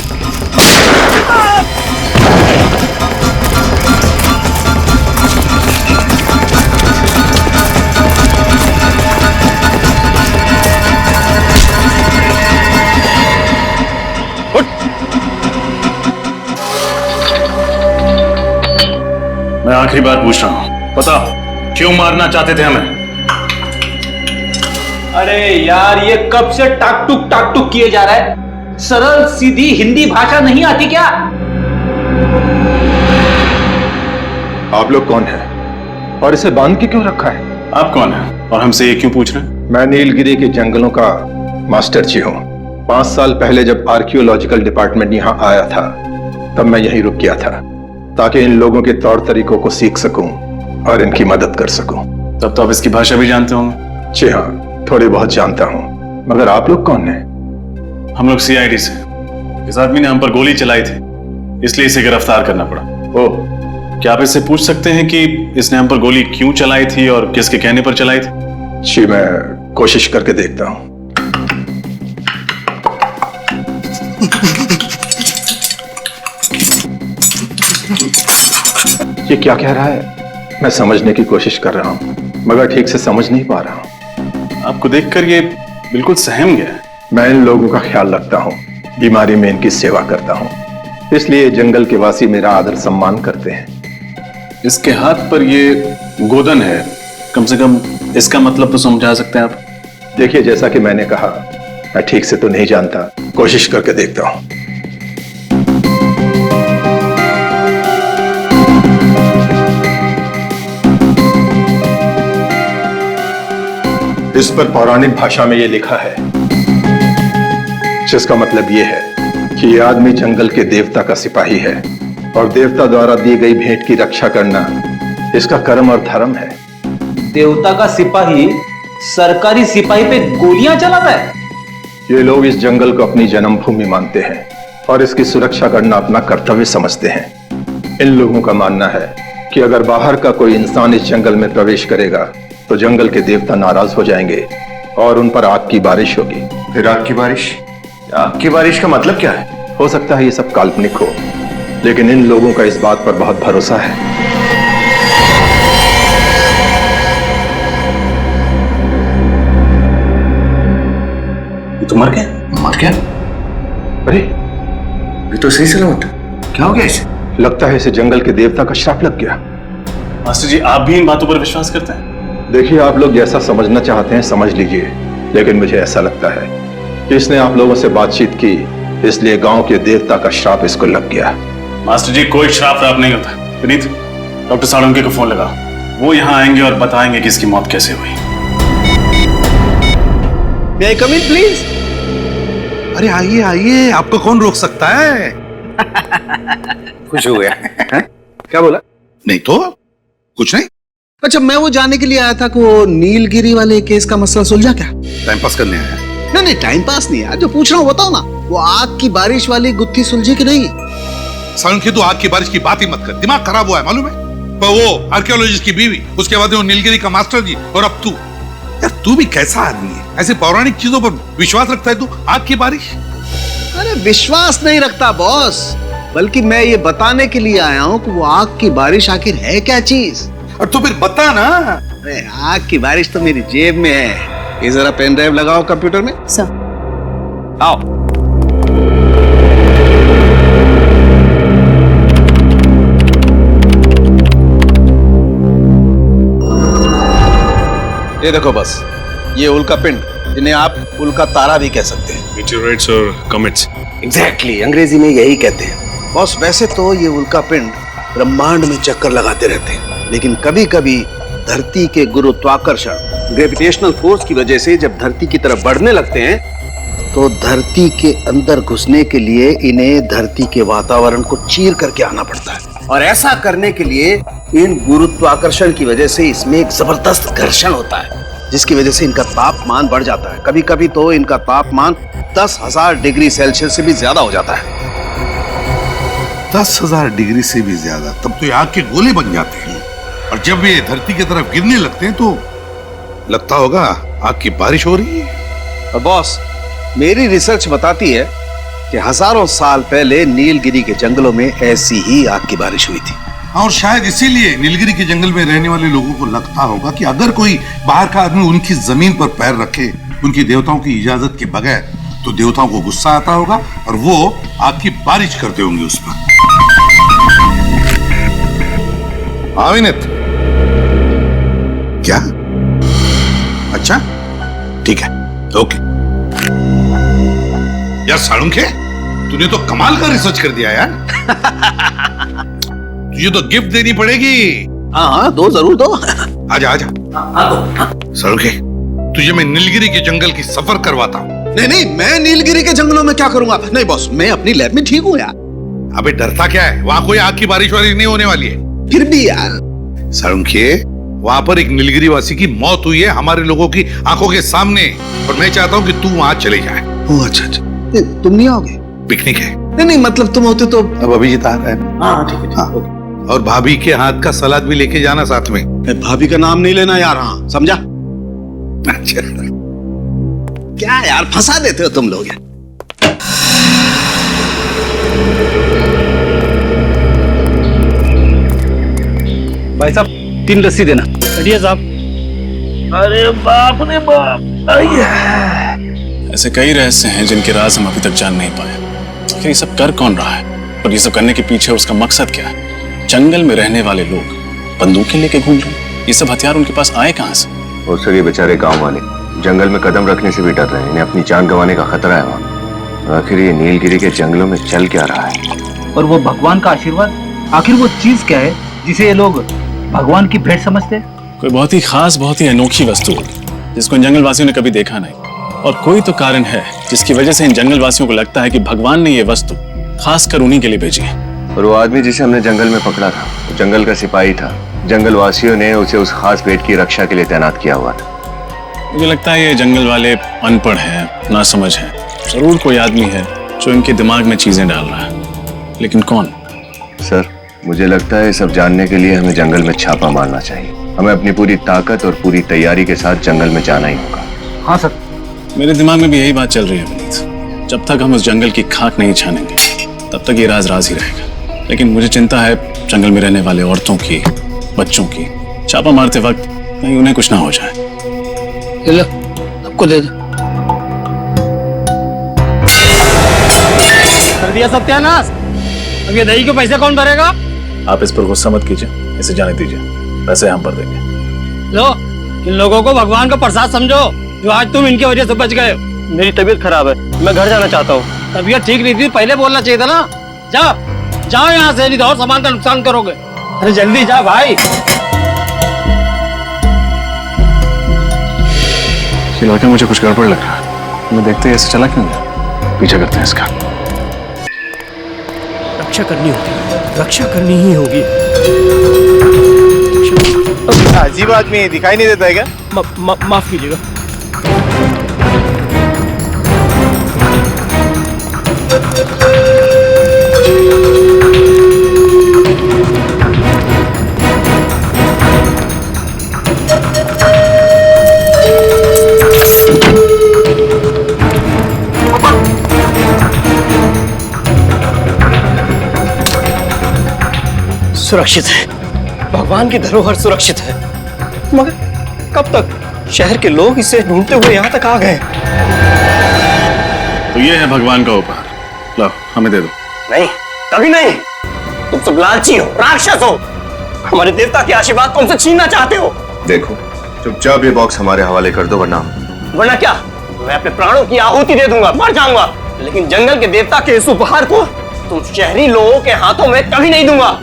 मैं आखिरी बार पूछ रहा हूं, बताओ क्यों मारना चाहते थे हमें?
अरे यार, ये कब से टाक टुक किए जा रहा है? सरल सीधी हिंदी भाषा नहीं आती क्या?
आप लोग कौन हैं और इसे बांध के क्यों रखा है?
आप कौन हैं और हमसे ये क्यों पूछ रहे हैं?
मैं नीलगिरी के जंगलों का मास्टर जी हूँ। 5 साल पहले जब आर्कियोलॉजिकल डिपार्टमेंट यहाँ आया था तब मैं यहीं रुक गया था ताकि इन लोगों के तौर तरीकों को सीख सकूं और इनकी मदद कर सकूं।
तब तो आप इसकी भाषा भी जानते होंगे?
जी हाँ, थोड़ी बहुत जानता हूँ। मगर आप लोग कौन हैं?
हम लोग सीआईडी से। इस आदमी ने हम पर गोली चलाई थी, इसलिए इसे गिरफ्तार करना पड़ा। ओह, क्या आप इससे पूछ सकते हैं कि इसने हम पर गोली क्यों चलाई थी और किसके कहने पर चलाई थी?
जी, मैं कोशिश करके देखता हूं। ये क्या कह रहा है? मैं समझने की कोशिश कर रहा हूं मगर ठीक से समझ नहीं पा रहा हूं।
आपको देखकर ये बिल्कुल सहम गया है।
मैं इन लोगों का ख्याल रखता हूं, बीमारी में इनकी सेवा करता हूं, इसलिए जंगल के वासी मेरा आदर सम्मान करते हैं।
इसके हाथ पर ये गोदन है, कम से कम इसका मतलब तो समझा सकते हैं आप?
देखिए, जैसा कि मैंने कहा, मैं ठीक से तो नहीं जानता, कोशिश करके देखता हूं। इस पर पौराणिक भाषा में ये लिखा है, जिसका मतलब ये है कि ये आदमी जंगल के देवता का सिपाही है और देवता द्वारा दी गई भेंट की रक्षा करना इसका कर्म और धर्म है।
देवता का सिपाही सरकारी सिपाही पे गोलियां चलाता है?
ये लोग इस जंगल को अपनी जन्मभूमि मानते हैं और इसकी सुरक्षा करना अपना कर्तव्य समझते हैं। इन लोगों का मानना है कि अगर बाहर का कोई इंसान इस जंगल में प्रवेश करेगा तो जंगल के देवता नाराज हो जाएंगे और उन पर आग की बारिश होगी।
फिर आग की बारिश? आग की बारिश का मतलब क्या है?
हो सकता है ये सब काल्पनिक हो, लेकिन इन लोगों का इस बात पर बहुत भरोसा है।
तो मर गया? मर गया?
अरे
ये तो सही सलामत। क्या हो गया इसे?
लगता है इसे जंगल के देवता का श्राप लग गया।
मास्टर जी, आप भी इन बातों पर विश्वास करते हैं?
देखिए, आप लोग जैसा समझना चाहते हैं समझ लीजिए, लेकिन मुझे ऐसा लगता है कि इसने आप लोगों से बातचीत की, इसलिए गांव के देवता का श्राप इसको लग गया।
मास्टर जी, कोई श्राप नहीं होता। विनीत, डॉक्टर साळुंखे को फोन लगा, वो यहाँ आएंगे और बताएंगे कि इसकी मौत कैसे हुई।
May I come in, please?
अरे आइए आइए, आपको कौन रोक सकता है?
खुश हो गया? क्या बोला?
नहीं तो कुछ नहीं।
अच्छा, मैं वो जानने के लिए आया था कि वो नीलगिरी वाले केस का मसला सुलझा क्या?
टाइम पास करने आया?
नहीं नहीं, टाइम पास नहीं यार, जो पूछ रहा हूँ बताओ ना। वो आग की बारिश वाली गुत्थी सुलझी कि नहीं?
साळुंखे, तू आग की बारिश की बात ही मत कर, दिमाग खराब हुआ है मालूम है? पर वो आर्कियोलॉजिस्ट की बीवी, उसके बाद वो नीलगिरी का मास्टर जी, और अब तू। यार तू भी कैसा आदमी है, ऐसे पौराणिक चीजों पर विश्वास रखता है तू? आग की बारिश?
अरे विश्वास नहीं रखता बॉस, बल्कि मैं ये बताने के लिए आया हूँ कि वो आग की बारिश आखिर है क्या चीज।
और तो फिर बता ना।
अरे आग की बारिश तो मेरी जेब में है। ये जरा पेन ड्राइव लगाओ कंप्यूटर में।
सर।
आओ। ये देखो बस, ये उल्का पिंड, जिन्हें आप उल्का तारा भी कह सकते हैं।
मीटियोराइट्स और कॉमेट्स।
एग्जैक्टली, अंग्रेजी में यही कहते हैं। बॉस, वैसे तो ये उल्का पिंड ब्रह्मांड में चक्कर लगाते रहते हैं, लेकिन कभी कभी धरती के गुरुत्वाकर्षण, ग्रेविटेशनल फोर्स की वजह से जब धरती की तरफ बढ़ने लगते हैं, तो धरती के अंदर घुसने के लिए इन्हें धरती के वातावरण को चीर करके आना पड़ता है। और ऐसा करने के लिए इन गुरुत्वाकर्षण की वजह से इसमें एक जबरदस्त घर्षण होता है, जिसकी वजह से इनका तापमान बढ़ जाता है। कभी कभी तो इनका तापमान 10,000 डिग्री सेल्सियस से भी ज्यादा हो जाता है।
10,000 डिग्री से भी ज्यादा? तब तो ये आग के गोले बन जाते हैं, और जब ये धरती की तरफ गिरने लगते हैं तो लगता होगा आग की बारिश हो रही है।
और बॉस, मेरी रिसर्च बताती है कि हजारों साल पहले नीलगिरी के जंगलों में ऐसी ही आग की बारिश हुई थी।
और शायद इसीलिए नीलगिरी के जंगल में रहने वाले लोगों को लगता होगा कि अगर कोई बाहर का आदमी उनकी जमीन पर पैर रखे उनकी देवताओं की इजाजत के बगैर, तो देवताओं को गुस्सा आता होगा और वो आग की बारिश करते होंगे उस पर। हाँ विनीत, क्या? अच्छा ठीक है, ओके। यार साळुंखे, तूने तो कमाल का रिसर्च कर दिया यार। तुझे तो गिफ्ट देनी पड़ेगी।
हाँ, दो जरूर दो।
आजा आजा। साळुंखे, तुझे मैं नीलगिरी के जंगल की सफर करवाता हूँ।
नहीं नहीं, मैं नीलगिरी के जंगलों में क्या करूंगा? नहीं बॉस, मैं अपनी लैब में ठीक हूँ यार।
अबे डरता क्या है, वहाँ कोई आग की बारिश वारिश नहीं होने वाली है।
फिर भी यार
साळुंखे, वहाँ पर एक नीलगिरी वासी की मौत हुई है हमारे लोगों की आंखों के सामने, और मैं चाहता हूँ कि तू वहाँ चले जाए।
ओह अच्छा अच्छा, तुम नहीं आओगे?
पिकनिक है।
नहीं नहीं, मतलब तुम होते तो।
अब अभिजीत आ रहा है। हाँ ठीक है। हाँ। और भाभी के हाथ का सलाद भी लेके जाना साथ में।
भाभी का नाम नहीं लेना यार। हाँ समझा?
अच्छा।
क्या यार, फंसा देते हो तुम लोग यार।
भाई साहब, 3 लस्सी देना।
चलिए साहब।
अरे बाप रे बाप,
ऐसे कई रहस्य हैं जिनके राज हम अभी तक जान नहीं पाए। आखिर ये सब कर कौन रहा है, और ये सब करने के पीछे उसका मकसद क्या है? जंगल में रहने वाले लोग बंदूकें लेके घूम रहे हैं, ये सब हथियार उनके पास आए कहाँ से?
और सर, ये बेचारे गांव वाले जंगल में कदम रखने से भी डर रहे हैं, इन्हें अपनी जान गंवाने का खतरा है वहाँ। आखिर ये नीलगिरी के जंगलों में चल क्या रहा है?
और वो भगवान का आशीर्वाद, आखिर वो चीज क्या है जिसे ये लोग भगवान की भेंट समझते हैं?
कोई बहुत ही खास, बहुत ही अनोखी वस्तु होगी, जिसको इन जंगलवासियों ने कभी देखा नहीं, और कोई तो कारण है जिसकी वजह से इन जंगलवासियों को लगता है कि भगवान ने ये वस्तु खासकर उन्हीं के लिए भेजी है।
और वो आदमी जिसे हमने जंगल में पकड़ा था, वो जंगल का सिपाही था। जंगलवासियों ने उसे उस खास पेट की रक्षा के लिए तैनात किया हुआ था।
मुझे लगता है ये जंगल वाले अनपढ़ हैं, नासमझ हैं। जरूर कोई आदमी है जो इनके दिमाग में चीजें डाल रहा है, लेकिन कौन?
सर, मुझे लगता है सब जानने के लिए हमें जंगल में छापा मारना चाहिए। हमें अपनी पूरी ताकत और पूरी तैयारी के साथ जंगल में जाना ही होगा।
हाँ सर, मेरे दिमाग में भी यही बात चल रही है विनीत। जब तक हम उस जंगल की खाक नहीं छानेंगे तब तक ये राज राज ही रहेगा। लेकिन मुझे चिंता है जंगल में रहने वाले औरतों की, बच्चों की। छापा मारते वक्त कहीं उन्हें कुछ ना हो जाए।
लो, आपको दे दो। कर दिया सत्यानाश। अब ये दही के पैसे कौन भरेगा?
आप इस पर गुस्सा मत कीजिए, इसे जाने दीजिए, पैसे हम भर देंगे।
लो, इन लोगों को भगवान का प्रसाद समझो जो आज तुम इनकी वजह से बच गए हो।
मेरी तबीयत खराब है, मैं घर जाना चाहता हूँ।
तबीयत ठीक नहीं थी, पहले बोलना चाहिए था ना। जाओ यहाँ से, नहीं तो और सामान का नुकसान करोगे। अरे जल्दी जा भाई।
ये लड़का मुझे कुछ गड़बड़ लग रहा है। मैं देखते ही ऐसे चला क्यों गया? पीछा करते हैं इसका।
रक्षा करनी होगी, रक्षा करनी ही होगी।
अजीब आदमी दिखाई नहीं देता है क्या?
माफ कीजिएगा। सुरक्षित है, भगवान की धरोहर सुरक्षित है। मगर कब तक? शहर के लोग इसे ढूंढते हुए यहाँ तक आ गए।
तो ये है भगवान का उपहार, लाओ हमें दे दो।
नहीं, कभी नहीं। तुम सब लालची हो, राक्षस हो। हमारे देवता के आशीर्वाद तुमसे छीनना चाहते हो।
देखो, चुपचाप ये बॉक्स हमारे हवाले कर दो, वरना
क्या? मैं अपने प्राणों की आहुति दे दूंगा, मर जाऊंगा, लेकिन जंगल के देवता के इस उपहार को तुम शहरी लोगों के हाथों में कभी नहीं दूंगा।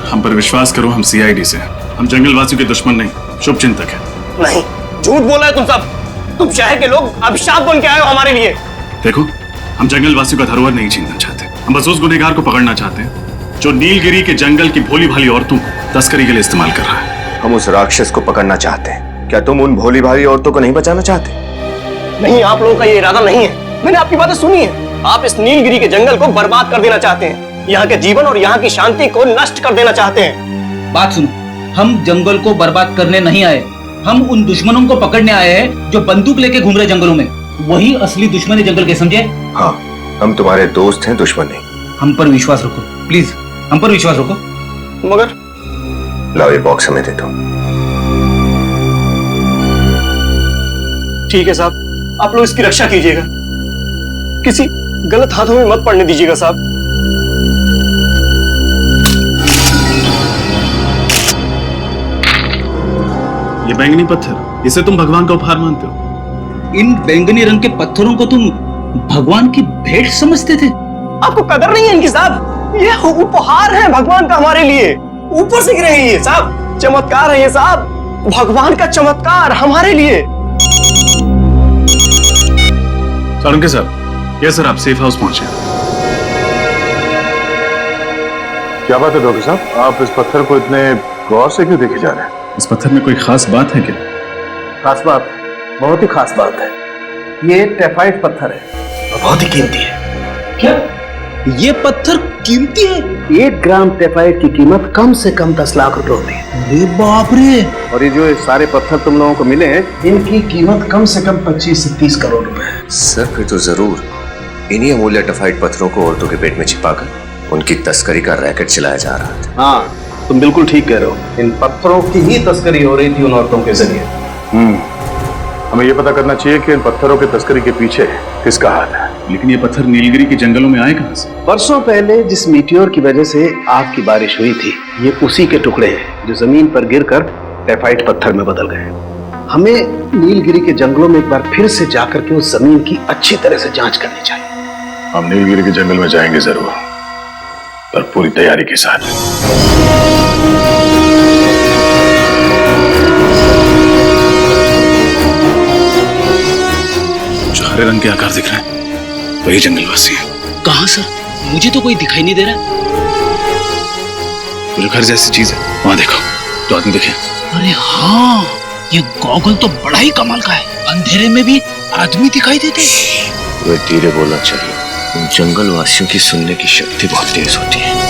हम पर विश्वास करो, हम सीआईडी से, हम जंगलवासियों के दुश्मन नहीं, शुभचिंतक है।
नहीं, झूठ बोला है तुम सब। तुम शहर के लोग अभिशाप बन के आए हो हमारे लिए।
देखो, हम जंगलवासियों का धरोहर नहीं छीनना चाहते, हम बस उस गुनहगार को पकड़ना चाहते हैं जो नीलगिरी के जंगल की भोली भाली औरतों को तस्करी के लिए इस्तेमाल कर रहा है।
हम उस राक्षस को पकड़ना चाहते हैं। क्या तुम उन भोली भाली औरतों को नहीं बचाना चाहते?
नहीं, आप लोगों का ये इरादा नहीं है। मैंने आपकी बातें सुनी है। आप इस नीलगिरी के जंगल को बर्बाद कर देना चाहते हैं, यहाँ के जीवन और यहाँ की शांति को नष्ट कर देना चाहते हैं।
बात सुनो, हम जंगल को बर्बाद करने नहीं आए, हम उन दुश्मनों को पकड़ने आए हैं जो बंदूक लेके घूम रहे जंगलों में। वही असली दुश्मन है जंगल के, समझे?
हाँ, हम तुम्हारे दोस्त हैं, दुश्मन नहीं।
हम पर विश्वास रखो प्लीज, हम पर विश्वास रखो।
मगर
लाओ ये बॉक्स हमें दे दो।
ठीक है साहब, आप लोग इसकी रक्षा कीजिएगा, किसी गलत हाथों में मत पड़ने दीजिएगा साहब।
ये बैंगनी पत्थर, इसे तुम भगवान का उपहार मानते हो?
इन बैंगनी रंग के पत्थरों को तुम भगवान की भेंट समझते थे?
आपको कदर नहीं है इनकी साहब। ये उपहार है भगवान का हमारे लिए, ऊपर से गिरे हैं ये साहब। चमत्कार है ये साहब, भगवान का चमत्कार हमारे लिए।
सारंगे साहब, यस सर, आप सेफ हाउस पहुंचे।
क्या बात है डॉक्टर साहब, आप इस पत्थर को इतने गौर से क्यों देखे जा रहे हैं?
इस पत्थर में कोई खास बात है क्या?
खास बात, बहुत ही खास बात है। ये टेफाइट पत्थर है और बहुत ही कीमती है।
क्या ये पत्थर कीमती है?
1 ग्राम टेफाइट की कीमत कम से कम 10 लाख रुपए होती है।
अरे बाप रे!
और ये जो सारे पत्थर तुम लोगों को मिले हैं, इनकी कीमत कम से कम 25 से 30 करोड़ रुपए है।
सर, फिर तो जरूर इन्हीं अमूल्य टेफाइट पत्थरों को औरतों के पेट में छिपाकर उनकी तस्करी का रैकेट चलाया जा रहा था।
हाँ, तुम बिल्कुल ठीक कह रहे हो। इन पत्थरों की ही तस्करी हो रही थी उन औरतों के जरिए।
हमें यह पता करना चाहिए कि इन पत्थरों की तस्करी के पीछे किसका हाथ है।
लेकिन ये पत्थर नीलगिरी के जंगलों में आए कहां से?
वर्षों पहले जिस मीटियोर की वजह से आग की बारिश हुई थी, ये उसी के टुकड़े हैं जो जमीन पर गिरकर टेफाइट पत्थर में बदल गए। हमें नीलगिरी के जंगलों में एक बार फिर से जाकर के उस जमीन की अच्छी तरह से जांच करनी चाहिए।
हम नीलगिरी के जंगल में जाएंगे जरूर, पर पूरी तैयारी के साथ।
हरे रंग के आकार दिख रहे हैं, वही जंगलवासी है।
कहाँ सर? मुझे तो कोई दिखाई नहीं दे रहा।
वो जो घर जैसी चीज है वहां देखो, तो आदमी दिखे।
अरे हाँ, ये गॉगल तो बड़ा ही कमाल का है, अंधेरे में भी आदमी दिखाई देते।
वे धीरे बोलना चाहिए, उन जंगलवासियों की सुनने की शक्ति बहुत तेज होती है।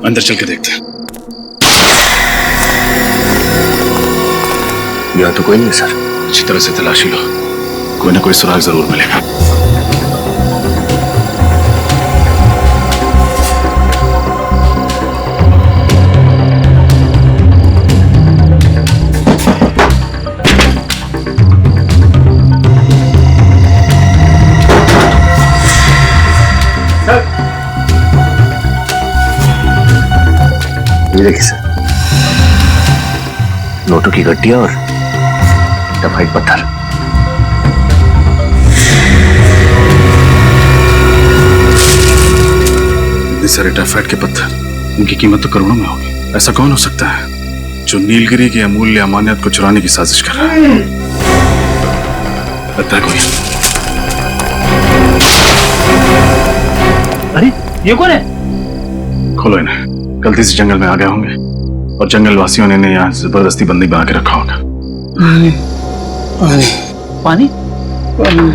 अंदर चल के देखते हैं।
यहाँ तो कोई नहीं सर।
अच्छी तरह से तलाशी लो, कोई ना कोई सुराग जरूर मिलेगा।
ये देखिए सर, नोटों की गड्डियां और टफाइट पत्थर।
इतने सारे टफाइट के पत्थर, उनकी कीमत तो करोड़ों में होगी। ऐसा कौन हो सकता है जो नीलगिरी की अमूल्य अमानियत को चुराने की साजिश कर रहा है? लगता है कोई।
अरे ये कौन है?
खोलो इन्हें, गलती से जंगल में आ गए होंगे और जंगल वासियों ने इन्हें यहाँ जबरदस्ती बंदी बना के रखा होगा।
पानी पानी पानी पानी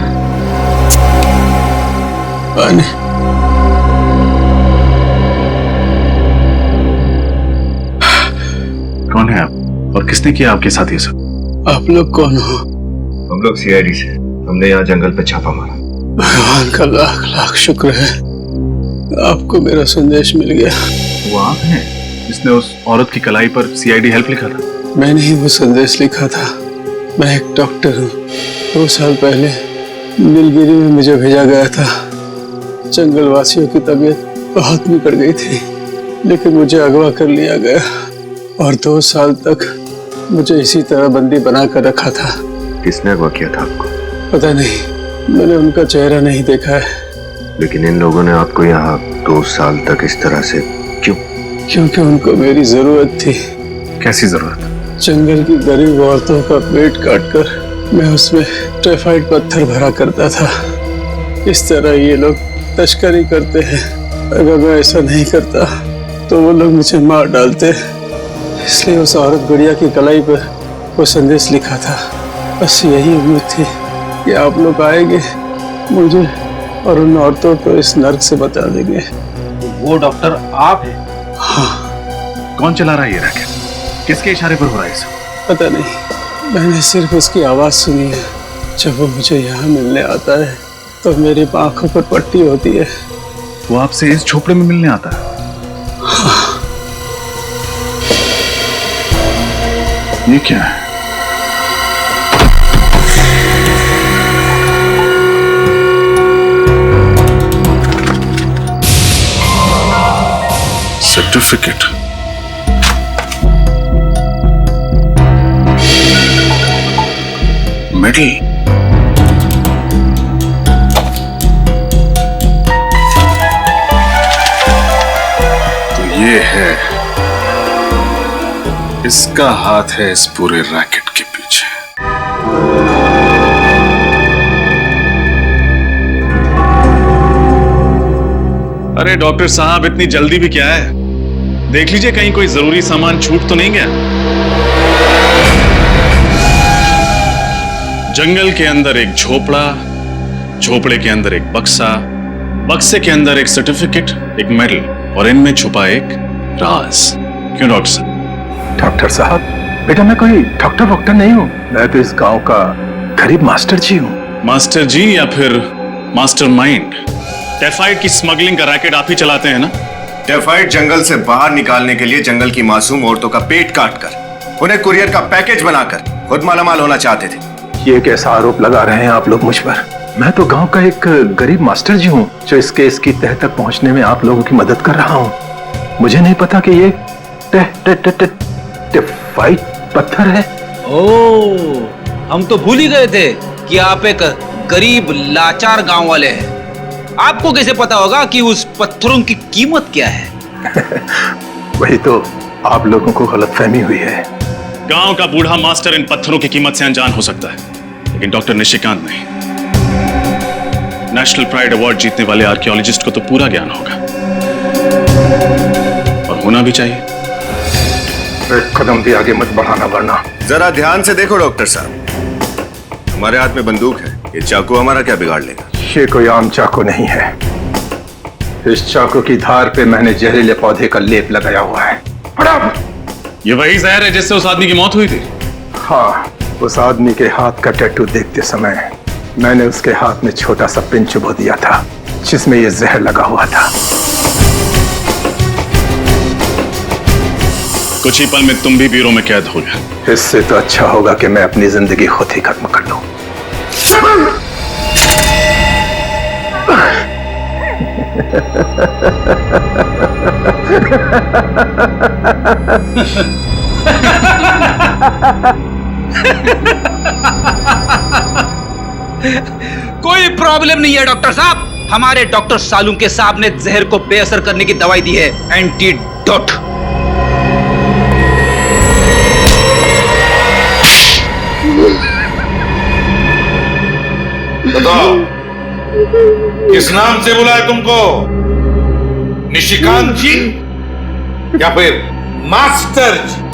पानी। कौन है आप और किसने किया आपके साथ ये सब?
आप लोग कौन हो?
हम लोग सीआईडी से, हमने यहाँ जंगल पे छापा मारा।
भगवान का लाख लाख शुक्र है, आपको मेरा संदेश मिल गया।
वो आप हैं जिसने उस औरत की कलाई पर सीआईडी हेल्प लिखा था?
मैंने ही वो संदेश लिखा था। मैं एक डॉक्टर हूँ। 2 साल पहले नीलगिरी में मुझे भेजा गया था। जंगल वासियों की तबीयत बहुत बिगड़ गई थी, लेकिन मुझे अगवा कर लिया गया और 2 साल तक मुझे इसी तरह बंदी बना कर रखा था।
किसने अगवा किया था आपको?
पता नहीं, मैंने उनका चेहरा नहीं देखा है।
लेकिन इन लोगों ने आपको यहाँ 2 साल तक इस तरह से क्यों?
क्योंकि उनको मेरी जरूरत थी।
कैसी जरूरत?
जंगल की गरीब औरतों का पेट काटकर मैं उसमें टाइफाइड पत्थर भरा करता था। इस तरह ये लोग तस्करी करते हैं। अगर मैं ऐसा नहीं करता तो वो लोग मुझे मार डालते। इसलिए उस औरत गुड़िया की कलाई पर वो संदेश लिखा था। बस यही उम्मीद थी कि आप लोग आएंगे, मुझे और उन औरतों को इस नर्क से बचा देंगे।
वो डॉक्टर आप हैं?
हाँ।
कौन चला रहा है ये रैकेट? किसके इशारे पर हो रहा है सब?
पता नहीं, मैंने सिर्फ उसकी आवाज सुनी है। जब वो मुझे यहाँ मिलने आता है तो मेरी आंखों पर पट्टी होती है।
वो आपसे इस झोपड़े में मिलने आता है?
हाँ।
ये क्या है? सर्टिफिकेट। मेडल। तो ये है, इसका हाथ है इस पूरे रैकेट के पीछे। अरे डॉक्टर साहब, इतनी जल्दी भी क्या है? देख लीजिए कहीं कोई जरूरी सामान छूट तो नहीं गया। जंगल के अंदर एक झोपड़ा, झोपड़े के अंदर एक बक्सा, बक्से के अंदर एक सर्टिफिकेट, एक मेडल और इनमें छुपा एक राज। क्यों डॉक्टर साहब?
डॉक्टर साहब, बेटा मैं कोई डॉक्टर नहीं हूँ। मैं तो इस गांव का गरीब मास्टर जी हूँ।
मास्टर जी या फिर मास्टर माइंड? टाइफाइड की स्मगलिंग का रैकेट आप ही चलाते हैं ना?
टाइफाइड जंगल से बाहर निकालने के लिए जंगल की मासूम औरतों का पेट काटकर उन्हें कुरियर का पैकेज बनाकर खुद मालामाल होना चाहते थे।
ये कैसा आरोप लगा रहे हैं आप लोग मुझ पर? मैं तो गांव का एक गरीब मास्टर जी हूँ जो इस केस की तह तक पहुंचने में आप लोगों की मदद कर रहा हूँ। मुझे नहीं पता कि ये टेफाइड पत्थर है।
ओ, हम तो भूल ही गए थे कि आप एक गरीब लाचार गांव वाले हैं। आपको कैसे पता होगा कि उस पत्थरों की कीमत क्या है?
वही तो आप लोगों को गलतफहमी हुई है।
गांव का बूढ़ा मास्टर इन पत्थरों की कीमत से अनजान हो सकता है, लेकिन डॉक्टर निशिकांत नहीं। नेशनल प्राइड अवार्ड जीतने वाले आर्कियोलॉजिस्ट को तो पूरा ज्ञान होगा, और होना भी चाहिए।
एक कदम भी आगे मत बढ़ाना वरना।
जरा ध्यान से देखो डॉक्टर साहब, हमारे हाथ में बंदूक है, ये चाकू हमारा क्या बिगाड़ लेगा?
ये कोई आम चाकू नहीं है। इस चाकू की धार पे मैंने जहरीले पौधे का लेप लगाया हुआ है।
ये वही जहर है जिससे उस आदमी की मौत हुई थी?
हाँ, उस आदमी के हाथ का टैटू देखते समय मैंने उसके हाथ में छोटा सा पिन चुभो दिया था जिसमें ये जहर लगा हुआ था।
कुछ ही पल में तुम भी ब्यूरो में कैद हो गए।
इससे तो अच्छा होगा कि मैं अपनी जिंदगी खुद ही खत्म कर लूं।
कोई प्रॉब्लम नहीं है डॉक्टर साहब। हमारे डॉक्टर सालुंके साहब ने जहर को बेअसर करने की दवाई दी है, एंटीडोट।
बताओ, किस नाम से बुलाए तुमको? निशिकांत जी या फिर मास्टर जी?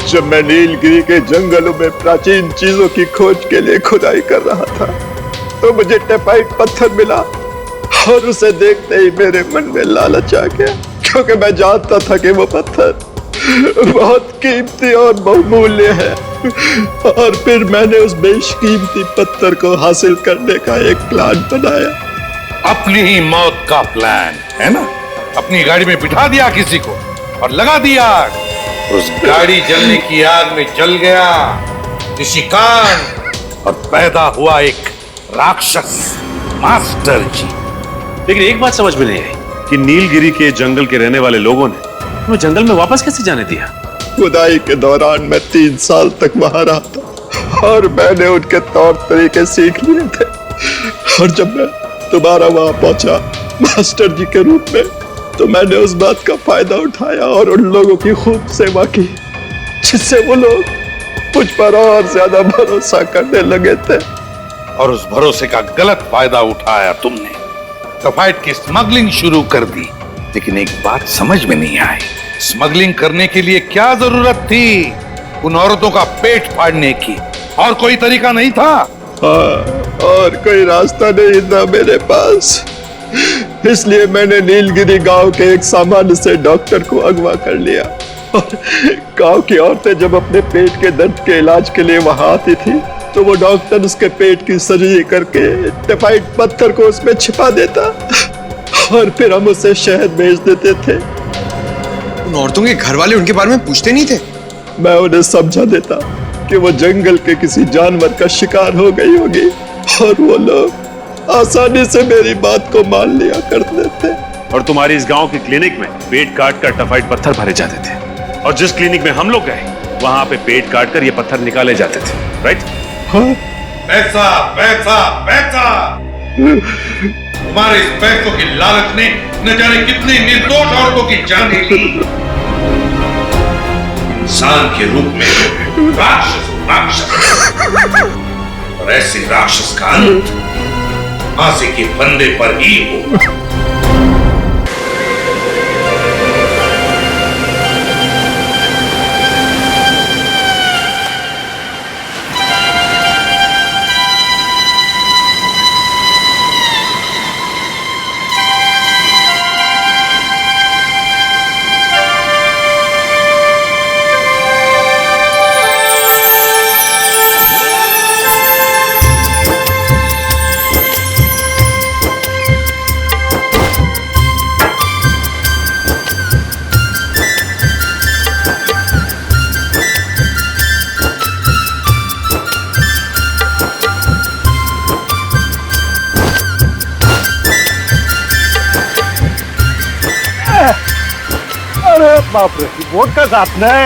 जब मैं नीलगिरी के जंगलों में प्राचीन चीजों की खोज के लिए खुदाई कर रहा था तो मुझे टेफाइड पत्थर मिला और उसे देखते ही मेरे मन में लालच आ गया, क्योंकि मैं जानता था कि वो पत्थर बहुत कीमती और बहुमूल्य है। और फिर मैंने उस बेशकीमती पत्थर को हासिल करने का एक प्लान बनाया।
अपनी ही मौत का प्लान है ना? अपनी गाड़ी में बिठा दिया किसी को और लगा दिया आग। उस गाड़ी जलने की आग में जल गया निशिकांत और पैदा हुआ एक राक्षस, मास्टर जी।
लेकिन एक बात समझ में नहीं आई कि नीलगिरी के जंगल के रहने वाले लोगों ने वो जंगल में वापस कैसे जाने दिया?
खुदाई के दौरान मैं 3 साल तक वहां रहा था और मैंने उनके तौर तरीके सीख लिए थे। और जब मैं दोबारा वहां पहुंचा मास्टर जी के रूप में, तो मैंने उस बात का फायदा उठाया और उन लोगों की खूब सेवा की, जिससे वो लोग मुझ पर और ज्यादा भरोसा करने लगे थे।
और उस भरोसे का गलत फायदा उठाया तुमने, टेफाइड की स्मगलिंग शुरू कर दी। लेकिन एक बात समझ में नहीं आई, स्मगलिंग करने के लिए क्या जरूरत थी उन औरतों का पेट फाड़ने की? और कोई तरीका नहीं था?
और कोई रास्ता नहीं था मेरे पास, इसलिए मैंने नीलगिरी गांव के एक सामान्य से डॉक्टर को अगवा कर लिया। और गांव की औरतें जब अपने पेट के दर्द के इलाज के लिए वहां आती थी तो वो डॉक्टर उसके पेट की सर्जरी करके टेफाइड पत्थर को उसमें छिपा देता और फिर हम उसे शहर भेज देते थे।
उन औरतों के घर वाले उनके बारे में पूछते नहीं थे?
मैं उन्हें समझा देता कि वो जंगल के किसी जानवर का शिकार हो गई होगी और वो लोग आसानी से मेरी बात को मान लिया करते थे।
और तुम्हारी इस गांव के क्लिनिक में पेट काट कर टेफाइड पत्थर भरे जाते थे, और जिस क्लिनिक में हम लोग गए वहां पे पेट काट कर ये पत्थर निकाले जाते थे, राइट?
हाँ? पैसा पैसा पैसा! तुम्हारे इस पैसों की लालच ने न जाने कितनी निर्दोष औरतों की जान ली। इंसान के रूप में राक्षस राक्षस, और ऐसे राक्षस का अंत फांसी के फंदे पर ही हो।
बापरे बोट का जात नाही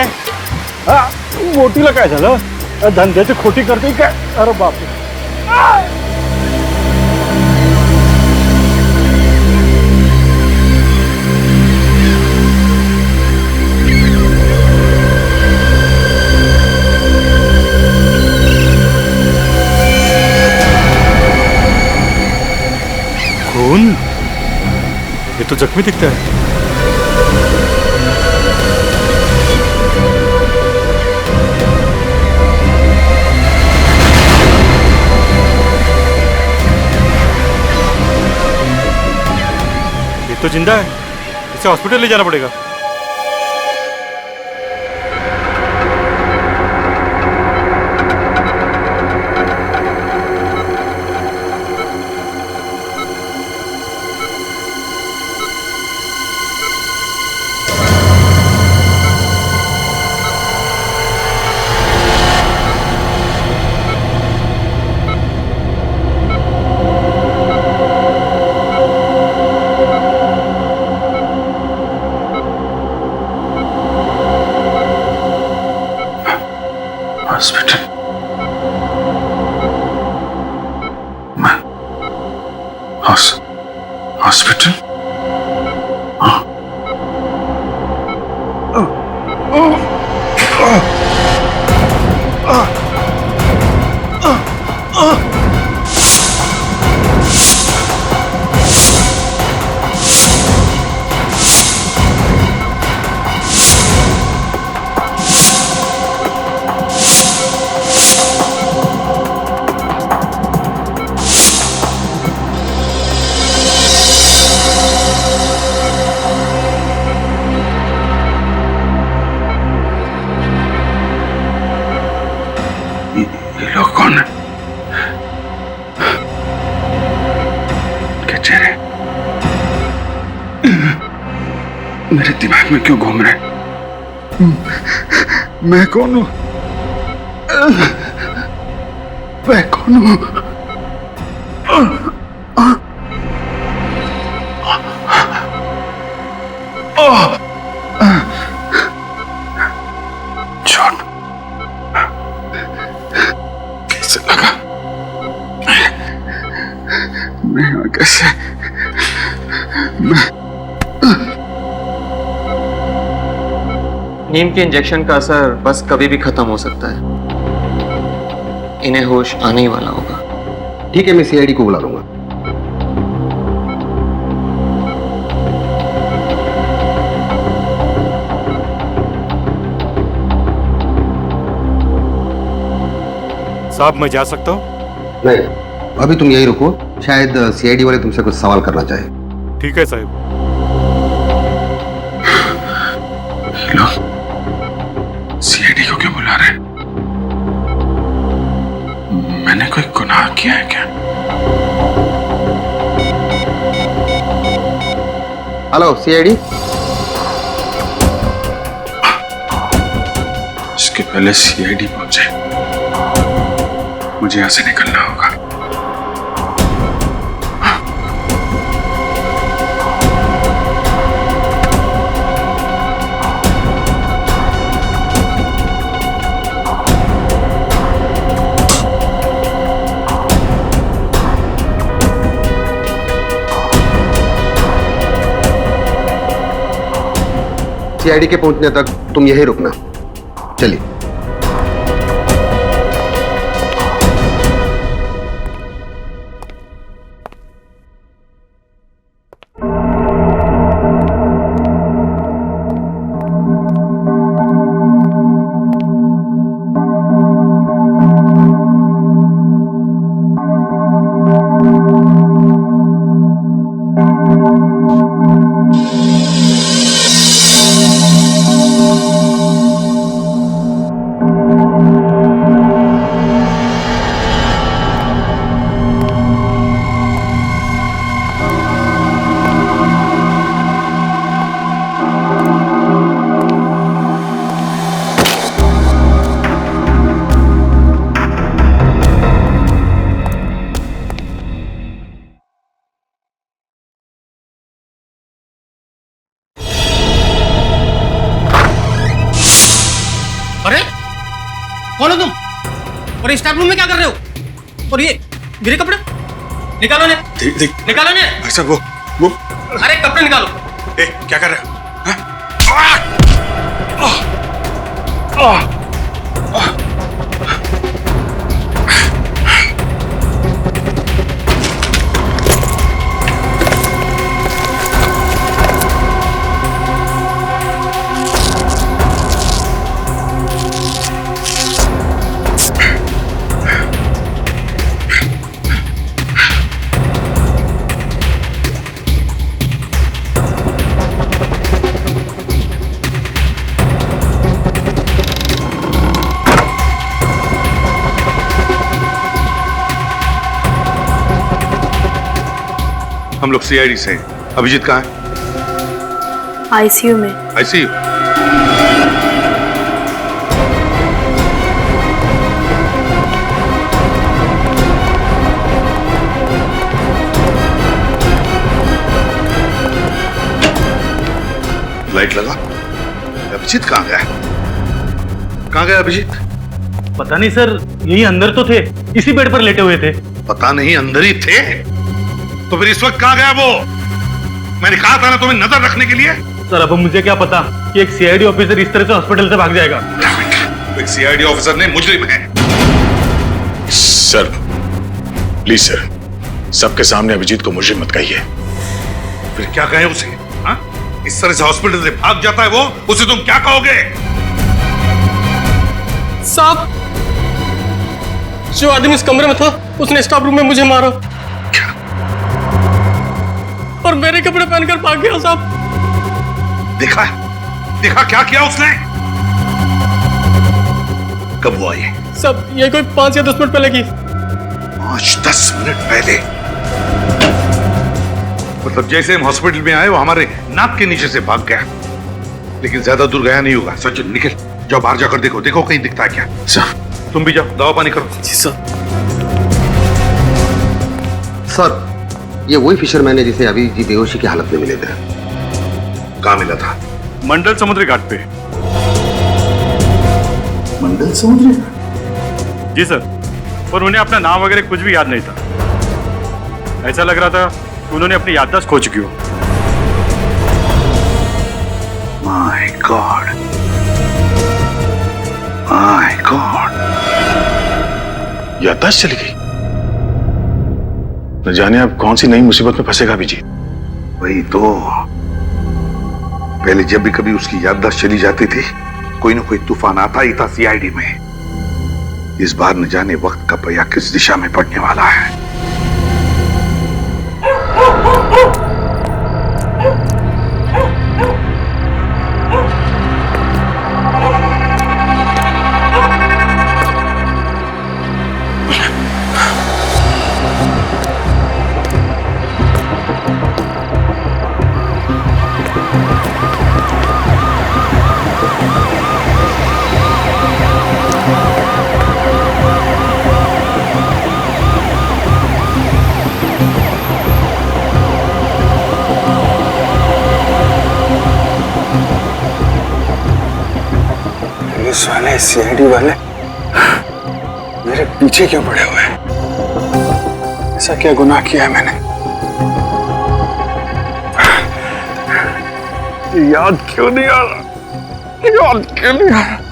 मोठीला काय झालं धंद्याची खोटी करते काय अरे बापरे
खून? ये तो जख्मी दिखता है। ये तो जिंदा है, इसे हॉस्पिटल ले जाना पड़ेगा।
हॉस्पिटल हॉस्पिटल ये लोग कौन है? क्या चेहरे मेरे दिमाग में क्यों घूम रहे? मैं कौन हूं? मैं कौन हूं? चोट कैसे लगा? मैं कैसे
नीम के इंजेक्शन का असर बस कभी भी खत्म हो सकता है। इन्हें होश आने ही वाला होगा।
ठीक है, मैं सीआईडी को बुला लूंगा।
साहब मैं जा सकता हूँ?
नहीं, अभी तुम यही रुको, शायद सीआईडी वाले तुमसे कुछ सवाल करना चाहे।
ठीक है साहब।
सीआईडी को क्यों बुला रहे? मैंने कोई गुनाह किया है क्या?
Hello CID.
इसके पहले सीआईडी पहुंचे, मुझे यहां से निकलना होगा।
सीआईडी के पहुंचने तक तुम यहीं रुकना। चलिए।
कौन हो तुम? और स्टाफ रूम में क्या कर रहे हो? और ये मेरे कपड़े निकालो ने, निकालो ने।
भाई साहब वो
अरे कपड़े निकालो।
क्या कर रहे हो? हम लोग सीआईडी से हैं। अभिजीत कहाँ है?
आईसीयू में।
आईसीयू? लाइट लगा। अभिजीत कहाँ गया? कहाँ गया अभिजीत?
पता नहीं सर, यही अंदर तो थे, इसी बेड पर लेटे हुए थे।
पता नहीं अंदर ही थे? तो फिर इस वक्त कहाँ गया वो? मैंने कहा था ना तुम्हें नजर रखने के लिए।
सर अब मुझे क्या पता कि एक सीआईडी ऑफिसर इस तरह से हॉस्पिटल से भाग जाएगा।
एक सीआईडी ऑफिसर ने मुजरिम है।
सर प्लीज सर, सबके सामने अभिजीत को मुजरिम मत कहिए।
फिर क्या कहें उसे? हाँ? इस तरह से हॉस्पिटल से भाग जाता है वो, उसे तुम क्या कहोगे?
साहब, जो आदमी इस कमरे में था उसने स्टाफ रूम में मुझे मारा और मेरे कपड़े पहनकर भाग गया साहब।
देखा देखा क्या किया उसने? कब हुआ ये?
सब ये कोई 5 या 10 मिनट पहले की।
5-10 मिनट पहले? मतलब जैसे हम हॉस्पिटल में आए वो हमारे नाक के नीचे से भाग गया, लेकिन ज्यादा दूर गया नहीं होगा। सचिन निकल, जाओ बाहर जाकर देखो, देखो कहीं दिखता है क्या। सर तुम भी जाओ, दवा पानी करो।
जी सर।
सर ये वही फिशरमैन है जिसे अभी जी बेहोशी की हालत में मिले थे।
कहाँ मिला था?
मंडल समुद्री घाट पे।
मंडल समुद्री घाट?
जी सर, और उन्हें अपना नाम वगैरह कुछ भी याद नहीं था। ऐसा लग रहा था कि उन्होंने अपनी याददाश्त खो चुकी हो।
माय गॉड, माय गॉड,
याददाश्त चली गई। न जाने अब कौन सी नई मुसीबत में फंसेगा अभिजीत।
वही तो, पहले जब भी कभी उसकी याददाश्त चली जाती थी कोई ना कोई तूफान आता ही था सीआईडी में। इस बार न जाने वक्त का पहिया किस दिशा में पड़ने वाला है।
पुलिस वाले, सीआईडी वाले मेरे पीछे क्यों पड़े हुए हैं? ऐसा क्या गुनाह किया है मैंने? याद क्यों नहीं आ रहा? याद क्यों नहीं आ रहा?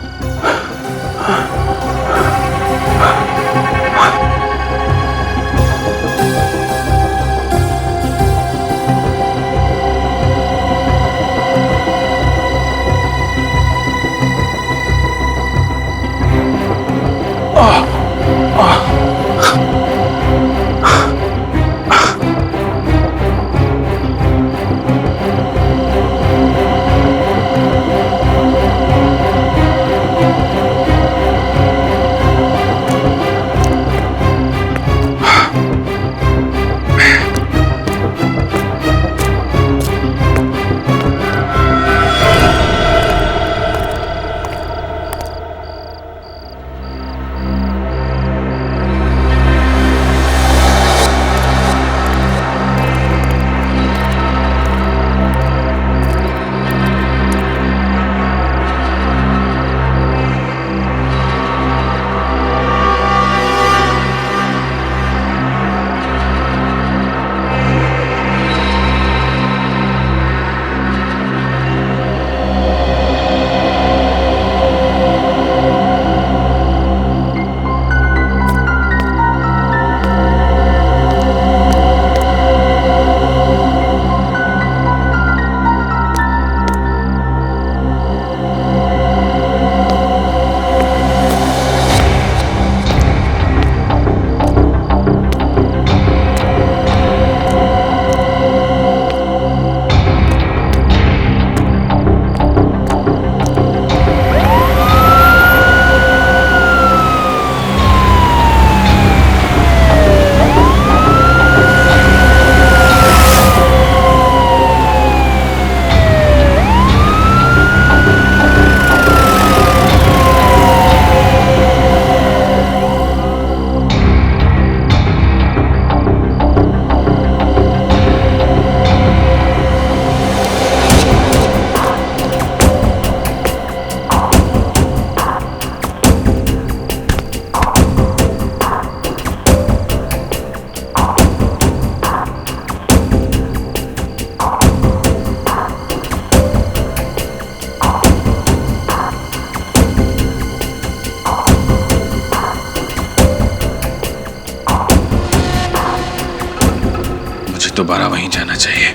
दोबारा वहीं जाना चाहिए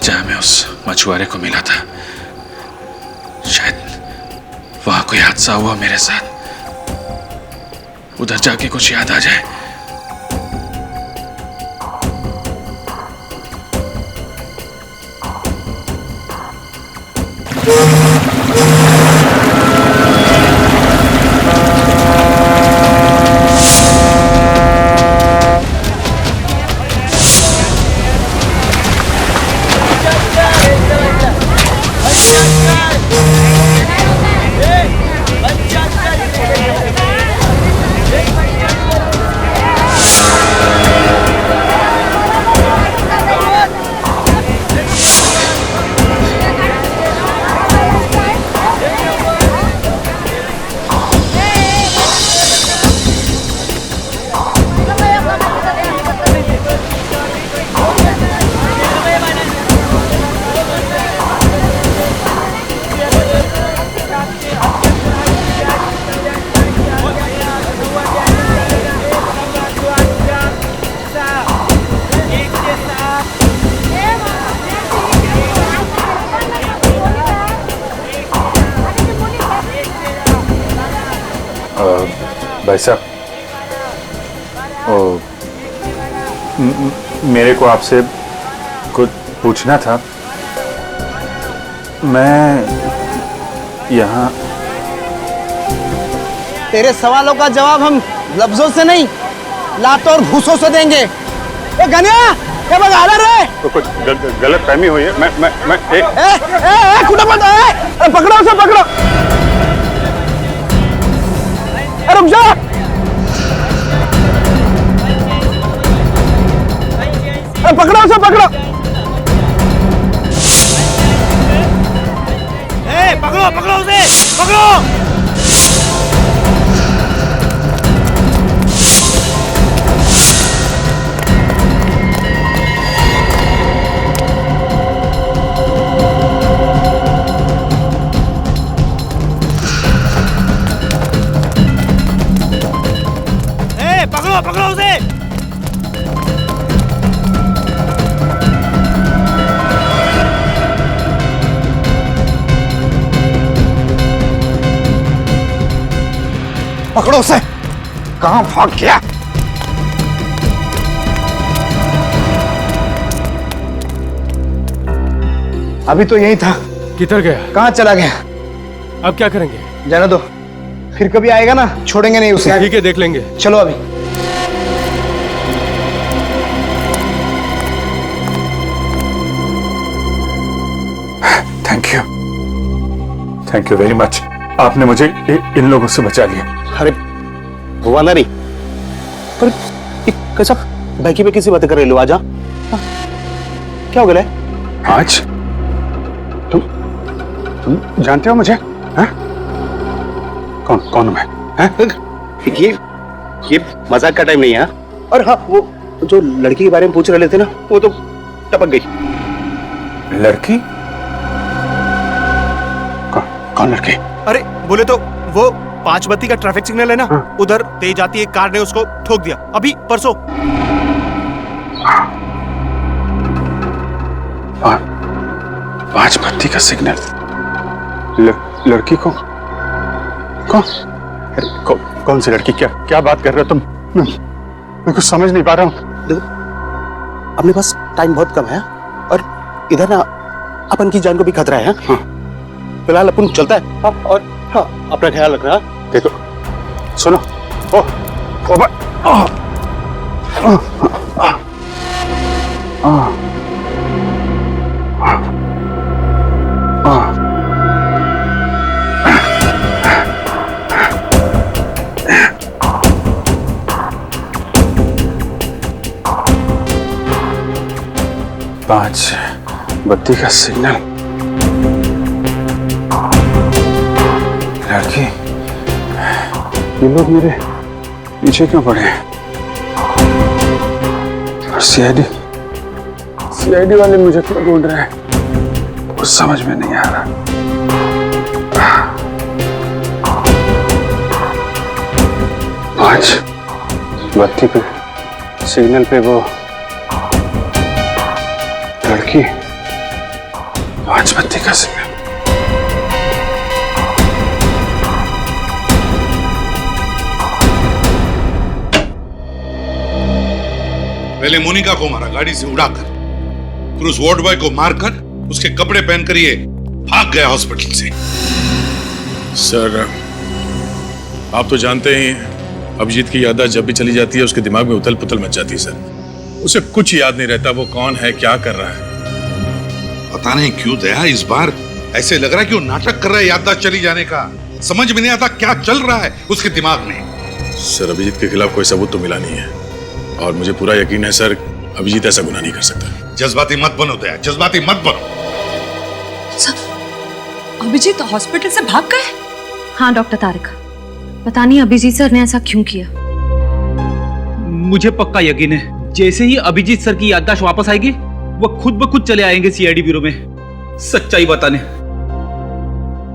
जहां मैं उस मछुआरे को मिला था। शायद वहां कोई हादसा हुआ मेरे साथ, उधर जाके कुछ याद आ जाए।
भाई साहब, मेरे को आपसे कुछ पूछना था। मैं यहाँ
तेरे सवालों का जवाब हम लफ्जों से नहीं, लातों और घूसों से देंगे। ए गनिया, क्या बगा रहे?
तो कुछ गलत फहमी हुई है। मैं
खुदा मत, पकड़ो उसे, पकड़ो। रुक जा। पकड़ो उसे, पकड़ो।
पकड़ो पकड़ो उसे, पकड़ो। पकड़ो पकड़ो उसे।
पकड़ो उसे। कहां भाग गया? अभी तो यही था।
किधर गया?
कहां चला गया?
अब क्या करेंगे?
जाने दो, फिर कभी आएगा ना, छोड़ेंगे नहीं उसे।
ठीक है, देख लेंगे।
चलो अभी।
Thank you very much. आपने मुझे इन लोगों से बचा लिया।
अरे हुआ ना, नहीं पर कैसा बाकी पे किसी बात कर रहे लो? आजा। क्या हो गया?
आज तुम जानते हो मुझे? हा? कौन हूं मैं?
ये मजाक का टाइम नहीं है। और हाँ, वो जो लड़की के बारे में पूछ रहे थे ना, वो तो टपक गई।
लड़की? कौन लड़की?
अरे बोले तो वो 5 बत्ती का ट्रैफिक सिग्नल है ना, उधर तेज आती एक कार ने उसको ठोक दिया अभी परसों।
5 बत्ती का सिग्नल? लड़की को कौन सी लड़की? क्या बात कर रहे हो तुम? मैं कुछ समझ नहीं पा रहा हूँ।
देखो, अपने पास टाइम बहुत कम है और इधर ना अपन की जान को भी खतरा है। फिलहाल अपन चलता है। हाँ, और हाँ, अपना ख्याल रखना।
देखो, सुनो। पांच बत्ती का सिग्नल। लड़की, ये लोग मेरे पीछे क्यों पड़े हैं? और सीआईडी वाले मुझे क्यों ढूंढ रहे हैं? कुछ समझ में नहीं आ रहा। पांच बत्ती पे सिग्नल पे वो
लड़की 5 बत्ती का सिग्नल।
पहले मोनिका को मारा गाड़ी से उड़ाकर, फिर उस वार्ड बॉय को मारकर उसके कपड़े पहनकर ये भाग गया हॉस्पिटल से।
सर, आप तो जानते ही अभिजीत की याददाश्त जब भी चली जाती है उसके दिमाग में उथल पुथल मच जाती है सर। उसे कुछ याद नहीं रहता वो कौन है, क्या कर रहा है।
पता नहीं क्यों दया इस बार ऐसे लग रहा है कि वो नाटक कर रहा है याददाश्त चली जाने का। समझ में नहीं आता क्या चल रहा है उसके दिमाग में।
सर, अभिजीत के खिलाफ कोई सबूत तो मिला नहीं है और मुझे पूरा यकीन है सर अभिजीत ऐसा गुनाह नहीं कर सकता।
जज्बाती मत बनो दया, जज्बाती मत बनो।
अभिजीत हॉस्पिटल से भाग गए?
हाँ डॉक्टर तारिक, पता नहीं अभिजीत सर ने ऐसा क्यों किया।
मुझे पक्का यकीन है जैसे ही अभिजीत सर की याददाश्त वापस आएगी वो खुद ब खुद चले आएंगे सीआईडी ब्यूरो में सच्चाई बताने।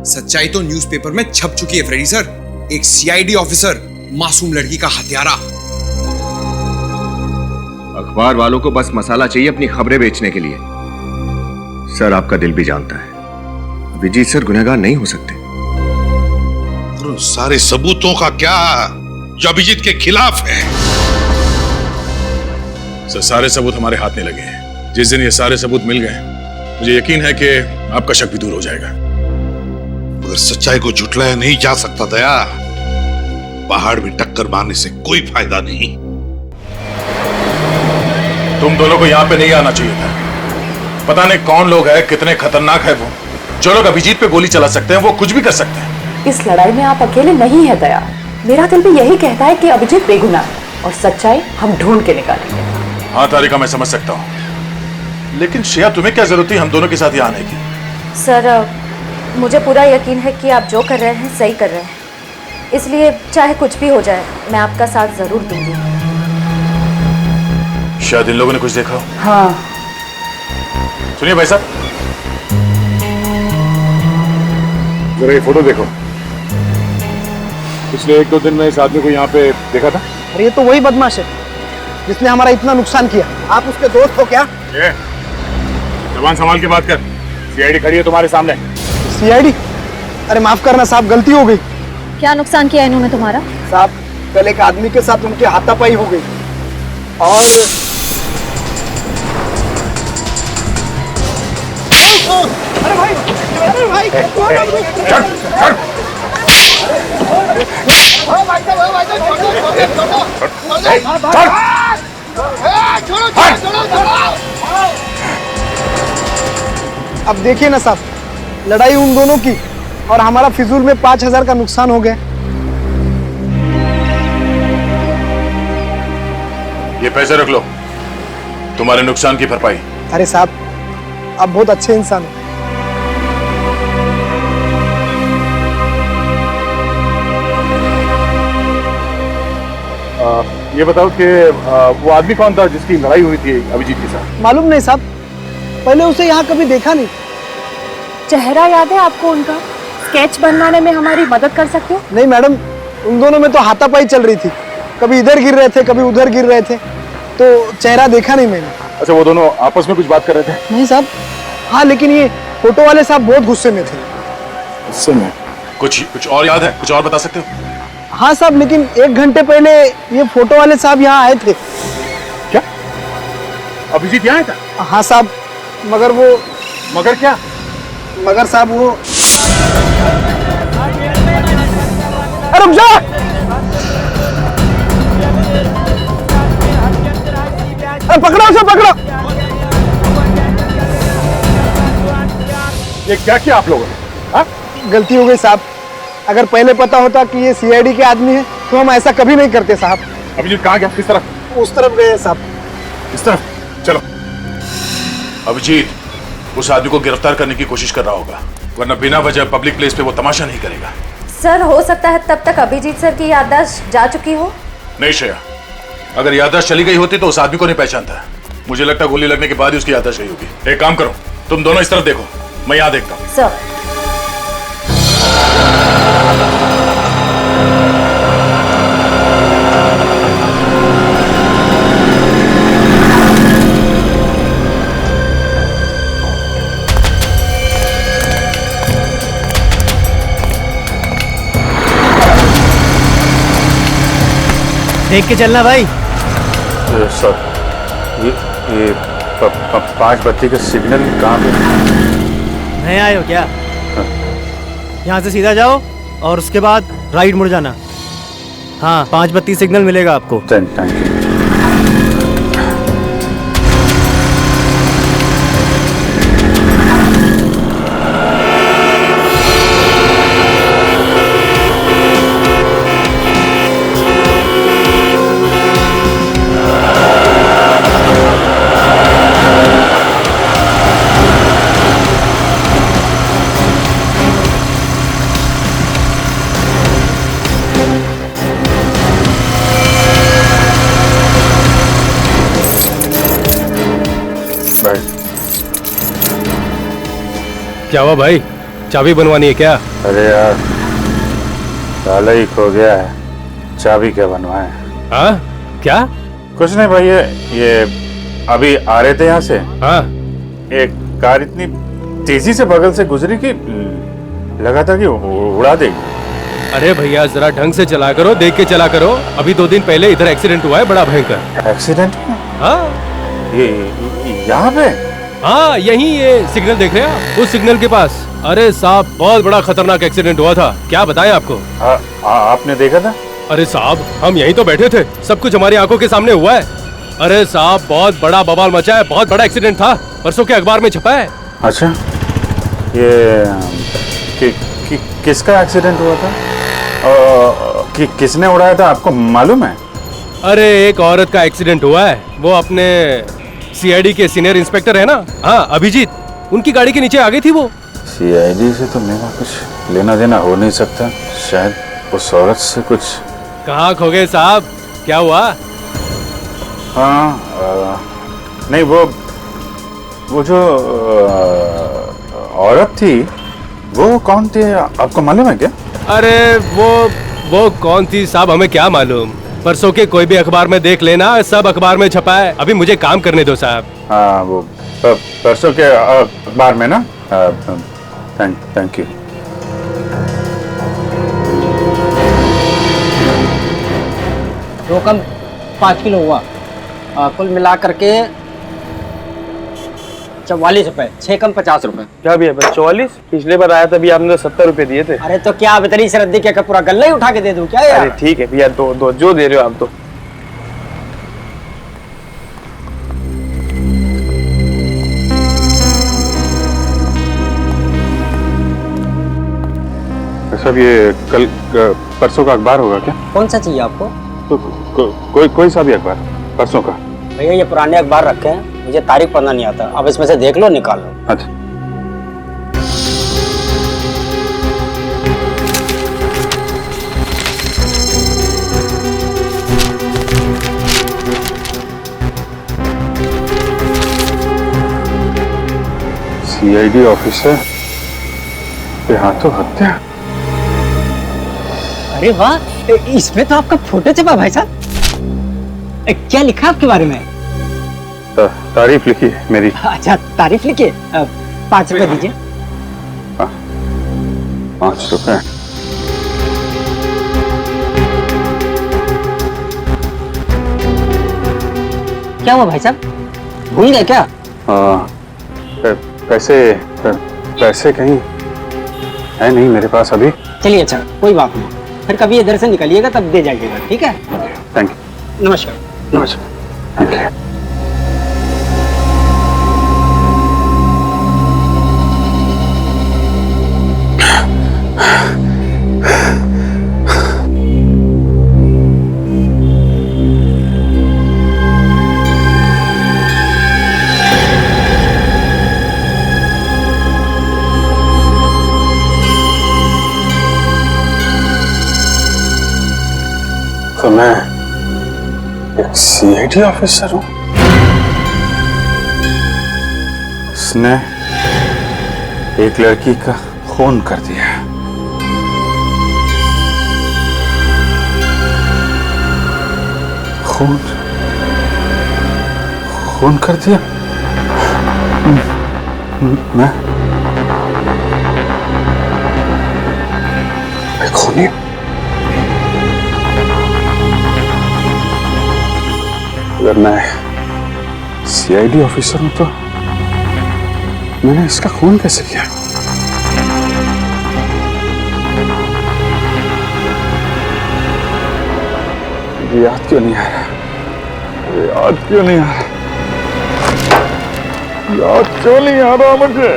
सच्चाई तो न्यूज़पेपर में छप चुकी है फ्रेडी सर। एक सीआईडी ऑफिसर मासूम लड़की का हत्यारा।
अखबार वालों को बस मसाला चाहिए अपनी खबरें बेचने के लिए। सर, आपका दिल भी जानता है अभिजीत सर गुनहगार नहीं हो सकते।
उन सारे सबूतों का क्या जो अभिजीत के खिलाफ है?
सर, सारे सबूत हमारे हाथ में लगे हैं। जिस दिन ये सारे सबूत मिल गए मुझे यकीन है कि आपका शक भी दूर हो जाएगा।
मगर सच्चाई को झुठलाया नहीं जा सकता दया। पहाड़ में टक्कर मारने से कोई फायदा नहीं।
तुम दोनों को यहाँ पे नहीं आना चाहिए था। पता नहीं कौन लोग हैं, कितने खतरनाक है वो। जो लोग अभिजीत पे गोली चला सकते हैं वो कुछ भी कर सकते हैं।
इस लड़ाई में आप अकेले नहीं है दया। मेरा दिल भी यही कहता है कि अभिजीत बेगुनाह है और सच्चाई हम ढूंढ के निकालेंगे।
हाँ तारिका, मैं समझ सकता हूँ, लेकिन श्रेया तुम्हें क्या जरूरत थी हम दोनों के साथ यहाँ आने की?
सर, मुझे पूरा यकीन है कि आप जो कर रहे हैं सही कर रहे हैं, इसलिए चाहे कुछ भी हो जाए मैं आपका साथ जरूर दूंगी।
शायद इन लोगों ने कुछ देखा हो।
हाँ।
सुनिए भाई साहब,
जरा ये फोटो देखो। पिछले 1-2 दिन में इस आदमी को यहाँ पे देखा था।
अरे ये तो वही बदमाश है जिसने हमारा इतना नुकसान किया। आप उसके दोस्त हो क्या?
जबान संभाल के बात कर। सीआईडी खड़ी है तुम्हारे सामने।
सीआईडी? अरे माफ करना साहब, गलती हो गई।
क्या नुकसान किया इन्होंने तुम्हारा?
साहब, कल एक आदमी के साथ उनकी हाथापाई हो गई और अरे भाई, अरे भाई, अब देखिए ना साहब, लड़ाई उन दोनों की और हमारा फिजूल में 5,000 का नुकसान हो गया।
ये पैसे रख लो, तुम्हारे नुकसान की भरपाई।
अरे साहब, आप बहुत अच्छे इंसान हो।
ये बताओ कि वो आदमी कौन था जिसकी लड़ाई हुई थी अभिजीत के साथ?
मालूम नहीं साहब, पहले उसे यहाँ कभी देखा नहीं।
चेहरा याद है आपको उनका? स्केच बनवाने में हमारी मदद कर सकते हो?
नहीं मैडम, उन दोनों में तो हाथापाई चल रही थी। कभी इधर गिर रहे थे, कभी उधर गिर रहे थे, तो चेहरा देखा नहीं मैंने।
अच्छा, वो दोनों आपस में कुछ बात कर रहे थे?
नहीं साहब। हाँ, लेकिन ये फोटो वाले साहब बहुत गुस्से में थे।
गुस्से में? कुछ और याद है? कुछ और बता सकते हो?
हाँ साहब, लेकिन 1 घंटे पहले ये फोटो वाले साहब यहाँ आए थे।
क्या अभिजीत यहाँ आया था?
हाँ साहब, मगर वो।
मगर क्या?
मगर साहब वो। रुक जा! अरे पकड़ो उसे, पकड़ो!
ये क्या किया आप लोगों ने? हाँ?
गलती हो गई साहब। अगर पहले पता होता कि ये सीआईडी के आदमी है तो हम ऐसा कभी नहीं करते साहब।
अभिजीत कहाँ गया? किस तरफ?
उस तरफ गए साहब।
किस तरफ? चलो।
अभिजीत उस आदमी को गिरफ्तार करने की कोशिश कर रहा होगा, वरना बिना वजह पब्लिक प्लेस पे वो तमाशा नहीं करेगा।
सर, हो सकता है तब तक अभिजीत सर की याददाश्त जा चुकी हो।
नहीं श्रेया, अगर याददाश्त चली गई होती तो उस आदमी को नहीं पहचानता। मुझे लगता है गोली लगने के बाद ही उसकी याददाश्त गई होगी। एक काम करो, तुम दोनों इस तरफ देखो, मैं यहाँ देखता हूँ।
सर।
देख के चलना भाई।
सर ये 5 बत्ती का सिग्नल कहाँ पे?
नए आए हो क्या? यहाँ से सीधा जाओ और उसके बाद राइट मुड़ जाना। हाँ 5 बत्ती सिग्नल मिलेगा आपको।
Thank you.
क्या हुआ भाई, चाबी बनवानी है क्या?
अरे यार ताला ही खो गया है, चाबी क्या बनवाए?
हाँ क्या?
कुछ नहीं भाई, ये अभी आ रहे थे यहाँ से।
हाँ
एक कार इतनी तेजी से बगल से गुजरी कि लगा था कि उड़ा देगी।
अरे भैया जरा ढंग से चला करो, देख के चला करो। अभी 2 दिन पहले इधर एक्सीडेंट हुआ है बड़ा भयंकर।
एक्सीडेंट?
हाँ
ये यहाँ पे?
हाँ यही ये सिग्नल देख रहे हैं उस सिग्नल के पास। अरे साहब बहुत बड़ा खतरनाक एक्सीडेंट हुआ था, क्या बताएं आपको।
आपने देखा था?
अरे साहब हम यहीं तो बैठे थे, सब कुछ हमारी आंखों के सामने हुआ है। अरे साहब बहुत बड़ा बवाल मचा है, बहुत बड़ा एक्सीडेंट था, परसों के अखबार में छपा है।
अच्छा ये किसका एक्सीडेंट हुआ था? किसने उड़ाया था आपको मालूम है?
अरे एक औरत का एक्सीडेंट हुआ है, वो अपने सीआईडी के सीनियर इंस्पेक्टर है ना, हाँ अभिजीत, उनकी गाड़ी के नीचे आ गई थी वो।
सीआईडी से तो मेरा कुछ लेना देना हो नहीं सकता, शायद उस औरत से कुछ।
कहाँ खो गए साहब, क्या हुआ?
हाँ नहीं वो जो औरत थी वो कौन थी आपको मालूम है क्या?
अरे वो कौन थी साहब, हमें क्या मालूम, परसों के कोई भी अखबार में देख लेना, सब अखबार में छपा है। अभी मुझे काम करने दो साहब।
हाँ वो परसों के अखबार में ना। Thank you.
रोकम 5 किलो हुआ, कुल मिला करके 44 रुपए, 6 कम 50 रुपए।
क्या भी है 44? पिछले बार आया था भी आपने 70 रुपए दिए थे।
अरे तो क्या अब इतनी सरदी क्या पूरा गल्ला ही उठा के दे दूं क्या यार?
अरे ठीक है भैया, दो जो दे रहे हो आप तो।
सब ये कल परसों का अखबार होगा क्या?
कौन सा चाहिए आपको?
तो कोई सा भी अखबार परसों का।
भैया ये पुराने अखबार रखे हैं, मुझे तारीख पढ़ना नहीं आता, अब इसमें से देख लो निकाल लो।
अच्छा सीआईडी ऑफिसर पे हाथों हत्या।
अरे वाह, इसमें तो आपका फोटो छपा भाई साहब। क्या लिखा आपके बारे में?
तारीफ लिखी है मेरी।
अच्छा तारीफ लिखी है, 5 रुपए दीजिए।
5 रुपए?
क्या हुआ भाई साहब, भूल गए क्या?
पैसे कहीं है नहीं मेरे पास अभी।
चलिए अच्छा कोई बात नहीं, फिर कभी इधर से निकलिएगा तब दे जाइएगा, ठीक है?
Thank you.
नमस्कार।
नमस्कार। Thank you. तो मैं एक सीआईडी ऑफिसर हूँ। उसने एक लड़की का खून कर दिया। खून कर दिया? मैं खूनी? अगर मैं सीआईडी ऑफिसर हूं तो मैंने इसका खून कैसे किया? मुझे याद क्यों नहीं आ रहा? मुझे याद क्यों नहीं आ रहा? याद क्यों नहीं आ रहा मुझे?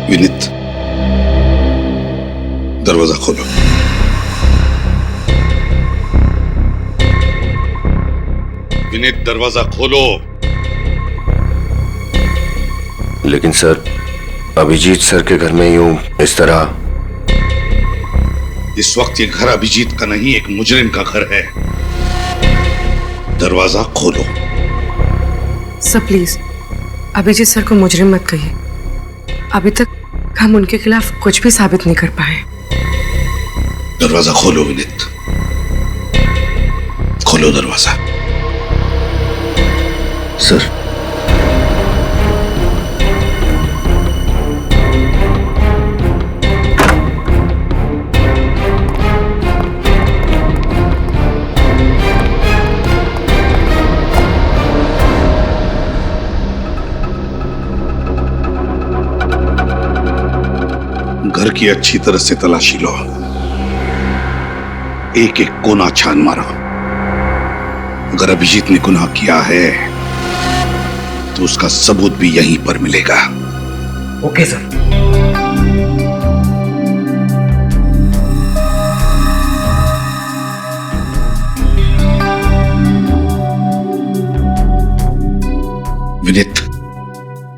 विनीत, दरवाजा खोलो। विनीत, दरवाजा खोलो।
लेकिन सर, अभिजीत सर के घर में यूं इस तरह?
इस वक्त ये घर अभिजीत का नहीं, एक मुजरिम का घर है। दरवाजा खोलो।
सर प्लीज अभिजीत सर को मुजरिम मत कहिए। अभी तक हम उनके खिलाफ कुछ भी साबित नहीं कर पाए।
दरवाजा खोलो विनीत, खोलो दरवाजा।
सर,
घर की अच्छी तरह से तलाशी लो, एक एक कोना छान मारो। अगर अभिजीत ने गुनाह किया है तो उसका सबूत भी यहीं पर मिलेगा।
Okay sir.
विनीत,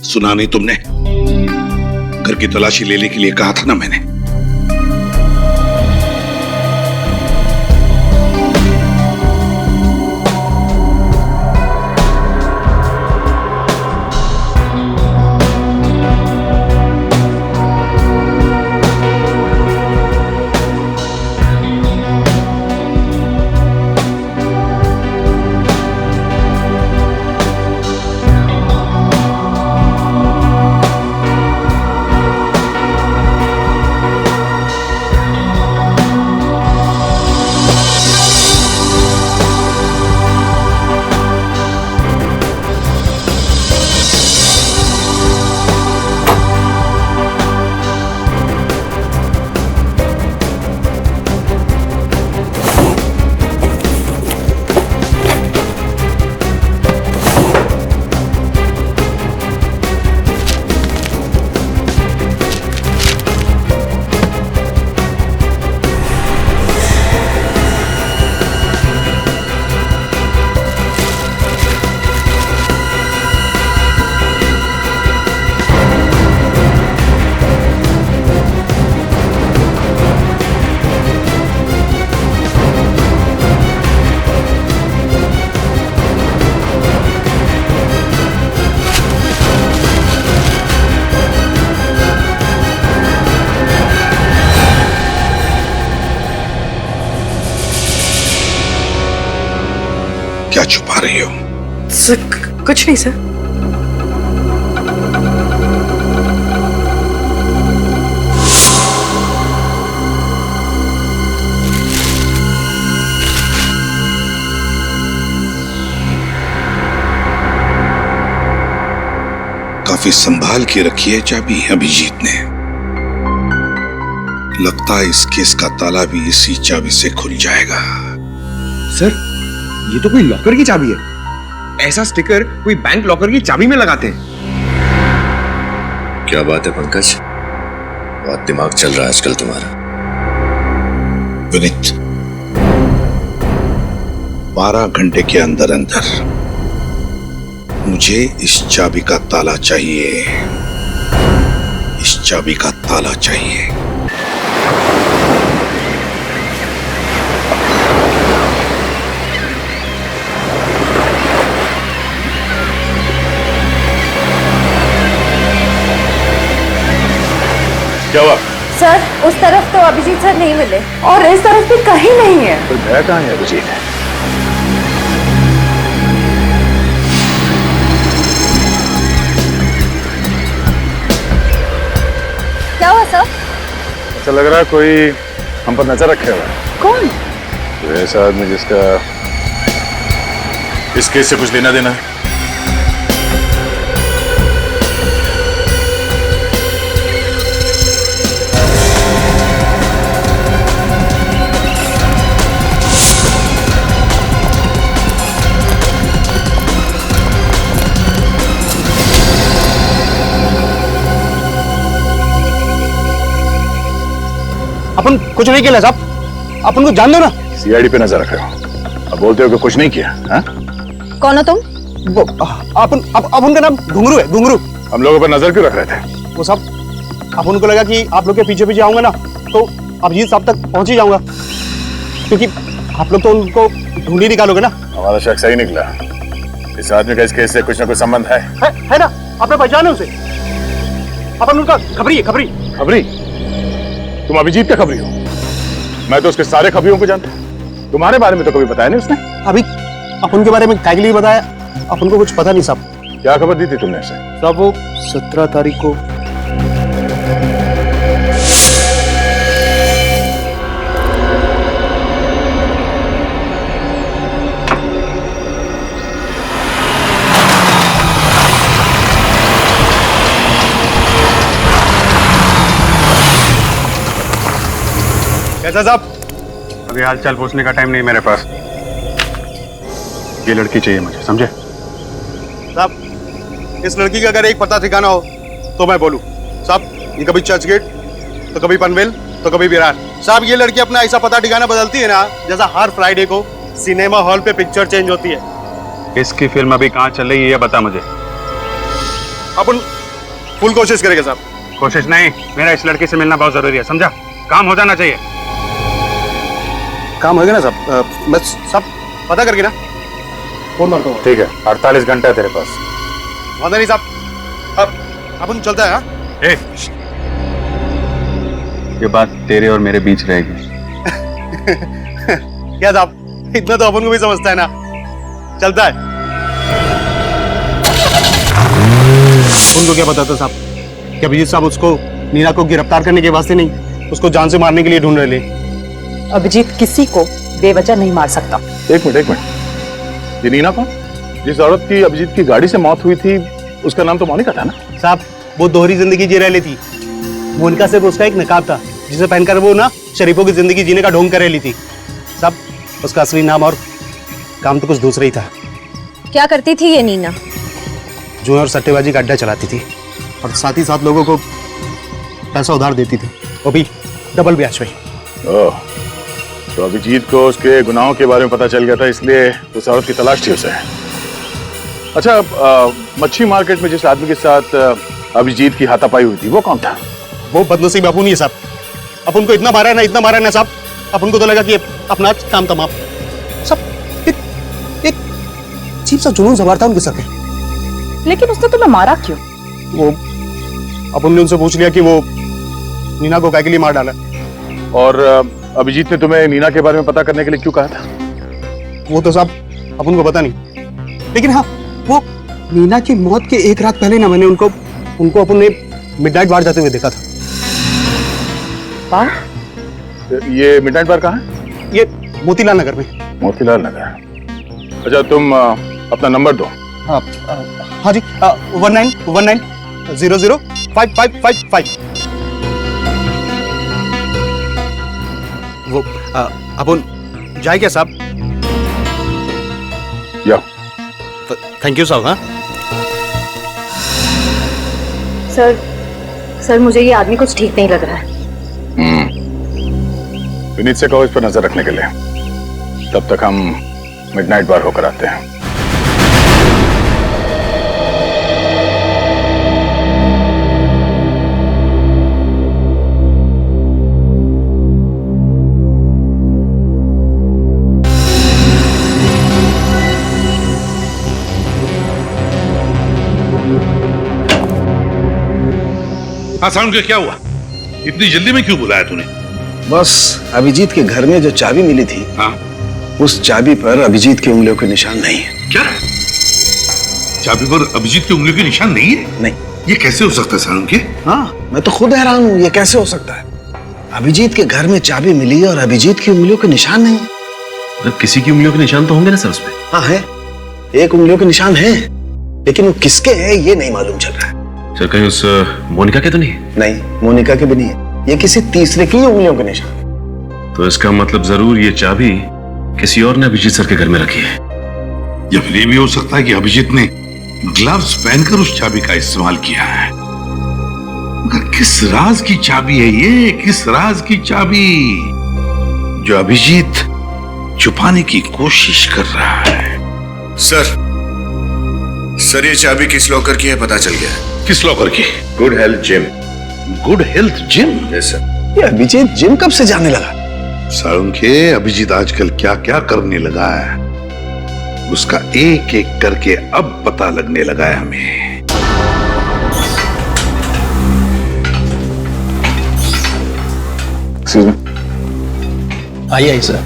सुना नहीं तुमने? घर की तलाशी लेने के लिए कहा था ना मैंने। क्या छुपा रही हो?
सर कुछ नहीं सर।
काफी संभाल के रखी है चाबी अभिजीत ने। लगता है इस केस का ताला भी इसी चाबी से खुल जाएगा।
सर, ये तो कोई लॉकर की चाबी है। ऐसा स्टिकर कोई बैंक लॉकर की चाबी में लगाते हैं।
क्या बात है पंकज, बहुत दिमाग चल रहा है आजकल तुम्हारा।
विनीत, 12 घंटे के अंदर अंदर मुझे इस चाबी का ताला चाहिए, इस चाबी का ताला चाहिए।
क्या हुआ?
सर उस तरफ तो अभिजीत सर नहीं मिले और इस तरफ भी कहीं नहीं है।
तो गया कहाँ है अभिजीत?
क्या हुआ सर?
ऐसा लग रहा है कोई हम पर नजर रखे हुआ है।
कौन?
तो ऐसा आदमी जिसका इस केस से कुछ लेना देना है।
अपन कुछ नहीं किया साहब, अपन को जान दो ना।
सीआईडी पे नजर रखे हो, अब बोलते हो कि कुछ नहीं किया। हाँ?
कौन हो तुम?
वो अपन का नाम घुंगरू है, घुंगरू।
हम लोगों पर नजर क्यों रख रहे थे?
वो साहब अपन को लगा कि आप लोग के पीछे पीछे आऊंगा ना तो अभिजीत साहब तक पहुंच ही जाऊंगा, क्योंकि आप लोग तो उनको ढूंढ ही निकालोगे ना।
हमारा शक सही निकला, इस आदमी का इस केस से कुछ ना कुछ संबंध है
ना? आपने पहचाने उसे? अपन उनका खबरी है, खबरी।
खबरी? तुम अभिजीत का खबरी हो? मैं तो उसके सारे खबरियों को जानता हूं, तुम्हारे बारे में तो कभी बताया नहीं उसने।
अभी अपन के बारे में काय के लिए बताया? अपन को कुछ पता नहीं साहब।
क्या खबर दी थी तुमने उसे?
साहब वो 17 तारीख को
कैसा साहब? अभी हालचाल पूछने का टाइम नहीं मेरे पास, ये लड़की चाहिए मुझे, समझे?
साहब इस लड़की का अगर एक पता ठिकाना हो तो मैं बोलूं साहब, ये कभी चर्च गेट तो कभी पनवेल तो कभी विरार। साहब ये लड़की अपना ऐसा पता ठिकाना बदलती है ना जैसा हर फ्राइडे को सिनेमा हॉल पे पिक्चर चेंज होती है।
इसकी फिल्म अभी कहाँ चल रही है ये बता मुझे।
अपन फुल कोशिश करेंगे साहब।
कोशिश नहीं, मेरा इस लड़की से मिलना बहुत जरूरी है, समझा? काम हो जाना चाहिए।
काम होगा ना साहब? बस सब पता करके ना फोन मारता हूँ।
ठीक है, 48 घंटा है तेरे पास।
वादा नहीं साहब, अब अपन चलता है। हाँ
ये बात तेरे और मेरे बीच रहेगी।
क्या साहब, इतना तो अपन को भी समझता है ना। चलता है। उनको क्या पता था साहब कि अभिजीत साहब उसको नीना को गिरफ्तार करने के वास्ते नहीं, उसको जान से मारने के लिए ढूंढ रहे थे।
अभिजीत किसी को बेवजह नहीं मार सकता।
एक मिनट, ये नीना कौन? जिस औरत की अभिजीत की गाड़ी से मौत हुई थी उसका नाम तो मोनिका था ना?
साहब वो दोहरी जिंदगी जी रही थी। मोनिका सिर्फ उसका एक नकाब था जिसे पहनकर वो ना शरीफों की जिंदगी जीने का ढोंग कर रही थी। साहब उसका असली नाम और काम तो कुछ दूसरा ही था।
क्या करती थी ये नीना?
जुए और सट्टेबाजी का अड्डा चलाती थी और साथ ही साथ लोगों को पैसा उधार देती थी, वो भी डबल ब्याज पे।
ओह, तो अभिजीत को उसके गुनाहों के बारे में पता चल गया था, इसलिए उस औरत की तलाश थी उसे। अच्छा, मच्छी मार्केट में जिस आदमी के साथ अभिजीत की हाथापाई हुई थी वो कौन था?
वो बदनसीब अपन ही है साहब। अपन को इतना मारा है ना साहब, अपन को तो लगा कि अपना काम तमाम। सब एक अजीब सा जुनून सवार था उनके सर पे।
लेकिन उसने तुम्हें मारा क्यों?
वो अपन ने उनसे पूछ लिया कि वो नीना को काय के लिए मार डाला।
और अभिजीत ने तुम्हें नीना के बारे में पता करने के लिए क्यों कहा था?
वो तो साहब अपन को पता नहीं, लेकिन हाँ वो नीना की मौत के एक रात पहले ना मैंने उनको अपन ने मिडनाइट बार जाते हुए देखा था।
बार?
ये मिडनाइट बार कहाँ है?
ये मोतीलाल नगर में।
मोतीलाल नगर। अच्छा, तुम अपना नंबर दो।
हाँ जी, 1919005555। वो अपन जाए क्या साहब?
या
थैंक यू साहब। हाँ
सर,
सर मुझे ये आदमी कुछ ठीक नहीं लग रहा है।
विनीत से कहो इस पर नजर रखने के लिए। तब तक हम मिडनाइट बार होकर आते हैं।
हाँ साउंड क्या हुआ? इतनी जल्दी में क्यों बुलाया तूने?
बस अभिजीत के घर में जो चाबी मिली थी,
हाँ?
उस चाबी पर अभिजीत की उंगलियों के निशान नहीं है।
क्या? चाबी पर अभिजीत की उंगलियों के निशान नहीं है?
नहीं।
ये कैसे हो सकता है साउंड के?
हाँ, मैं तो खुद हैरान हूँ, ये कैसे हो सकता है? अभिजीत के घर में चाबी मिली और अभिजीत की उंगलियों के निशान नहीं है।
मतलब किसी की उंगलियों के निशान तो होंगे ना सर उसपे?
हाँ है, एक उंगलियों के निशान है, लेकिन वो किसके हैं ये नहीं मालूम चल रहा है।
सर कहीं उस मोनिका के तो नहीं?
नहीं, मोनिका के भी नहीं है, ये किसी तीसरे की उंगलियों के निशान।
तो इसका मतलब जरूर ये चाबी किसी और ने अभिजीत सर के घर में रखी है।
या फिर ये भी हो सकता है कि अभिजीत ने ग्लव्स पहनकर उस चाबी का इस्तेमाल किया है। मगर किस राज की चाबी है ये? किस राज की चाबी जो अभिजीत छुपाने की कोशिश कर रहा है?
सर ये चाबी किस लॉकर की है पता चल गया है।
किस लॉकर की?
Good health gym.
Good health gym?
Yes sir.
ये अभिजीत जिम कब से जाने लगा?
साळुंखे, अभिजीत आजकल क्या क्या करने लगा है, उसका एक एक करके अब पता लगने लगा है हमें।
आइए आइए सर,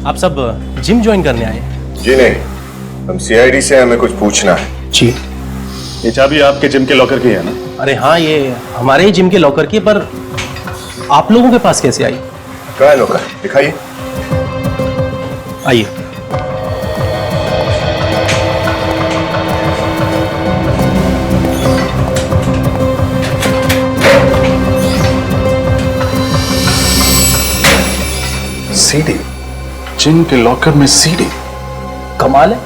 आप सब जिम ज्वाइन करने आए हैं?
जी नहीं, हम सीआईडी से हमें कुछ पूछना है।
जी।
ये चाबी आपके जिम के लॉकर की है ना?
अरे हाँ, ये हमारे ही जिम के लॉकर की, पर आप लोगों के पास कैसे आई?
कहाँ है लॉकर? दिखाइए।
आइए।
सीडी? जिम के लॉकर में सीडी?
कमाल है,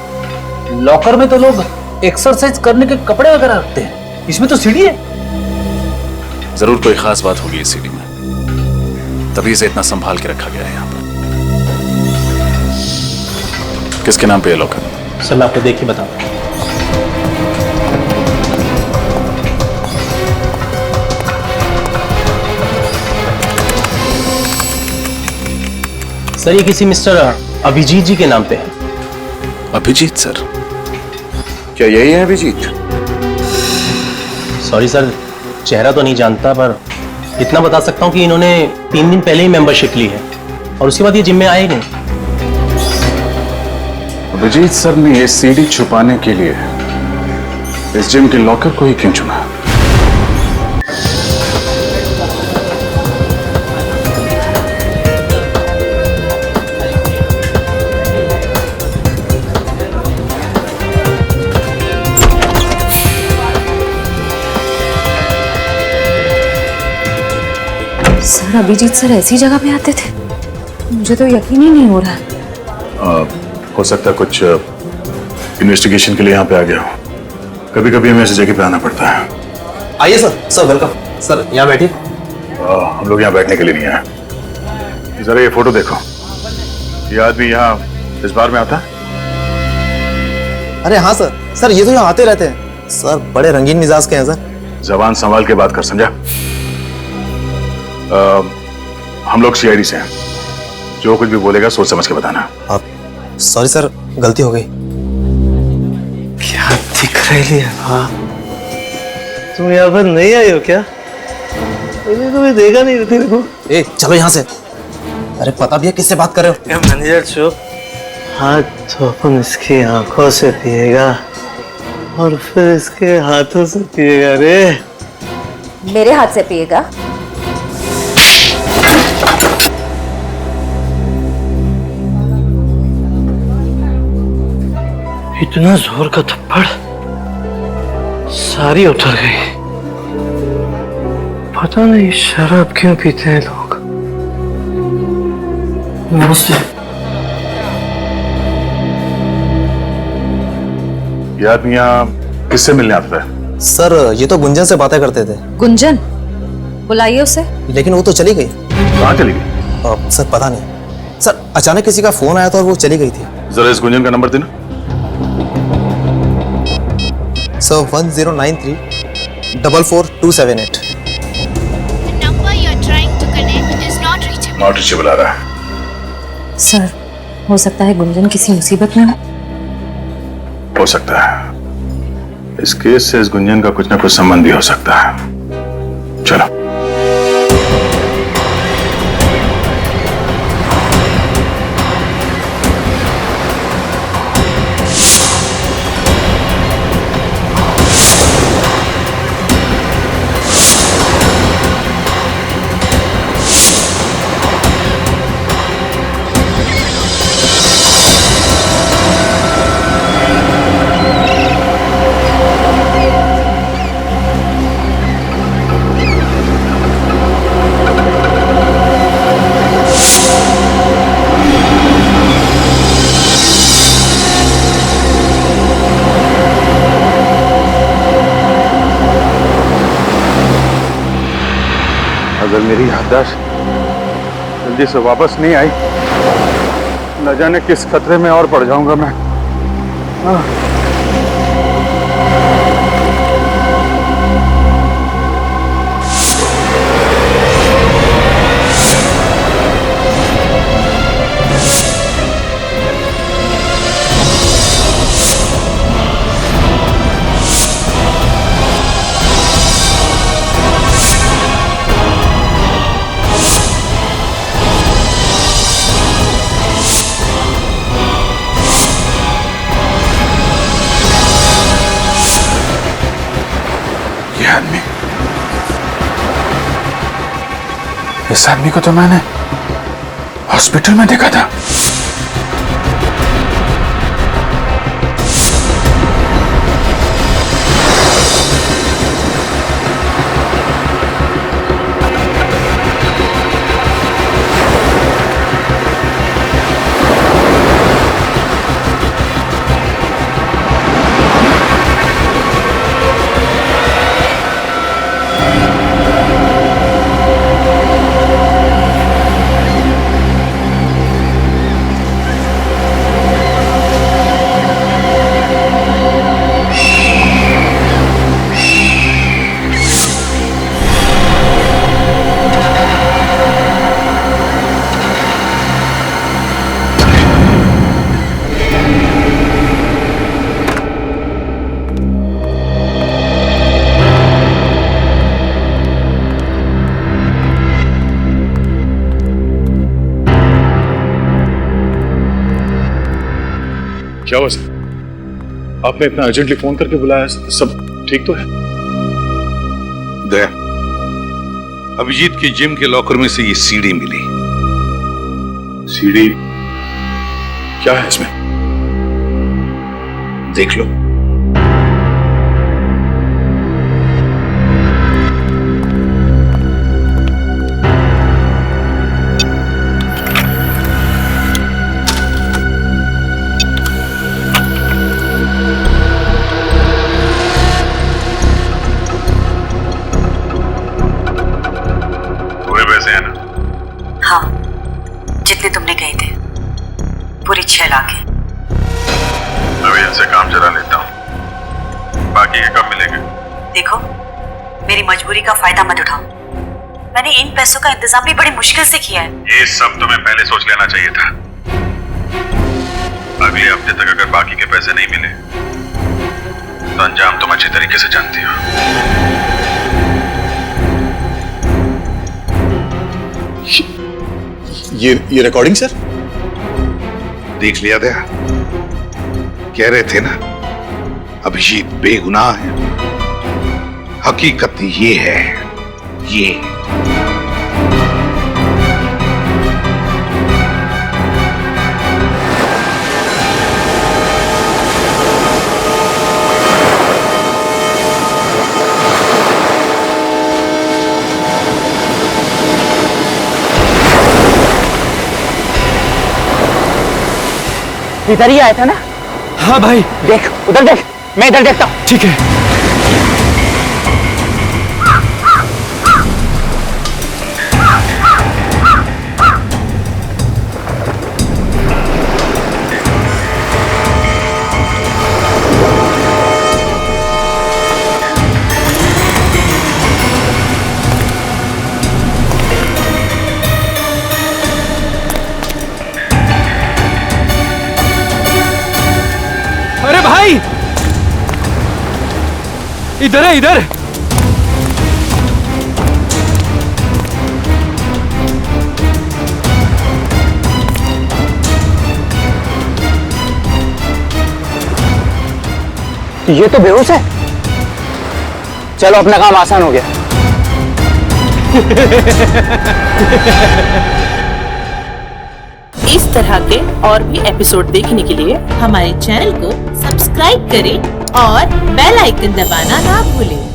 लॉकर में तो लोग एक्सरसाइज करने के कपड़े वगैरह रखते हैं, इसमें तो सीडी है।
जरूर कोई खास बात होगी इस सीडी में, तभी इसे इतना संभाल के रखा गया है यहाँ पर। किसके नाम पे है लॉकर?
सर मैं आपको देख के बताऊं। सर ये किसी मिस्टर अभिजीत जी के नाम पे है।
अभिजीत सर?
क्या यही है अभिजीत?
सॉरी सर, चेहरा तो नहीं जानता, पर इतना बता सकता हूँ कि इन्होंने 3 दिन पहले ही मेंबरशिप ली है और उसके बाद ये जिम में आए नहीं।
अभिजीत सर ने ये सीडी छुपाने के लिए इस जिम के लॉकर को ही क्यों चुना?
सर अभिजीत सर ऐसी जगह पे आते थे? मुझे तो यकीन ही नहीं हो रहा।
हो सकता है कुछ इन्वेस्टिगेशन के लिए यहाँ पे आ गया हूँ। कभी कभी हमें ऐसी जगह पे आना पड़ता है।
आइए सर। Sir welcome. सर यहाँ बैठिए।
हम लोग यहाँ बैठने के लिए नहीं आए। जरा ये फोटो देखो, ये आदमी यहाँ इस बार में आता है?
अरे हाँ सर, सर ये तो यहाँ आते रहते हैं। सर बड़े रंगीन मिजाज के हैं सर।
जबान संभाल के बात कर, समझा? हम लोग सीआईडी से हैं, जो कुछ भी बोलेगा सोच समझ के बताना।
सॉरी सर, गलती हो गई।
क्या दिख रही है? हाँ, तुम यहाँ पर नहीं आई हो क्या? मैंने तुम्हें देखा नहीं तेरे को।
ए चलो यहाँ से। अरे पता भी है किससे बात कर रहे हो?
मैनेजर चुप। हाथ तो अपन इसकी आंखों से पिएगा और फिर इसके हाथों से पिएगा रे।
मेरे हाथ से पिएगा?
इतना जोर का थप्पड़, सारी उतर गई। पता नहीं शराब क्यों पीते हैं लोग। नमस्ते।
ये आदमी यहाँ किससे मिलने आता है?
सर ये तो गुंजन से बातें करते थे।
गुंजन? बुलाइए उसे।
लेकिन वो तो चली गई।
कहाँ चली गई?
सर पता नहीं सर, अचानक किसी का फोन आया था और वो चली गई थी।
जरा इस गुंजन का नंबर देना।
सर 1093 44278।
नॉट रीचेबल आ रहा है।
सर हो सकता है गुंजन किसी मुसीबत में
हो सकता है। इस केस से इस गुंजन का कुछ ना कुछ संबंध भी हो सकता है। चलो।
अगर मेरी याददाश्त जल्दी से वापस नहीं आई, न जाने किस खतरे में और पड़ जाऊंगा मैं।
इस आदमी को तो मैंने हॉस्पिटल में देखा था।
क्या हुआ सर? आपने इतना अर्जेंटली फोन करके बुलाया, सब ठीक तो है?
दया, अभिजीत की जिम के लॉकर में से ये सीडी मिली।
सीडी? क्या है इसमें?
देख लो।
जितने तुमने कहे थे, पूरी 6 लाख है।
अभी इनसे काम चला लेता हूँ, बाकी के कब मिलेंगे?
देखो, मेरी मजबूरी का फायदा मत उठाओ। मैंने इन पैसों का इंतजाम भी बड़ी मुश्किल से किया है।
ये सब तुम्हें पहले सोच लेना चाहिए था। अगले हफ्ते तक अगर बाकी के पैसे नहीं मिले तो अंजाम तुम अच्छी तरीके से जानती हो।
ये रिकॉर्डिंग सर? देख लिया था, कह रहे थे ना अभिजीत बेगुनाह है। हकीकत ये है, ये
इधर ही आया था ना?
हाँ भाई।
देख उधर देख, मैं इधर देखता हूँ।
ठीक है। इधर है, इधर।
ये तो बेहोश है। चलो अपना काम आसान हो गया।
इस तरह के और भी एपिसोड देखने के लिए हमारे चैनल को सब्सक्राइब करें और बेल आइकन दबाना ना भूलें।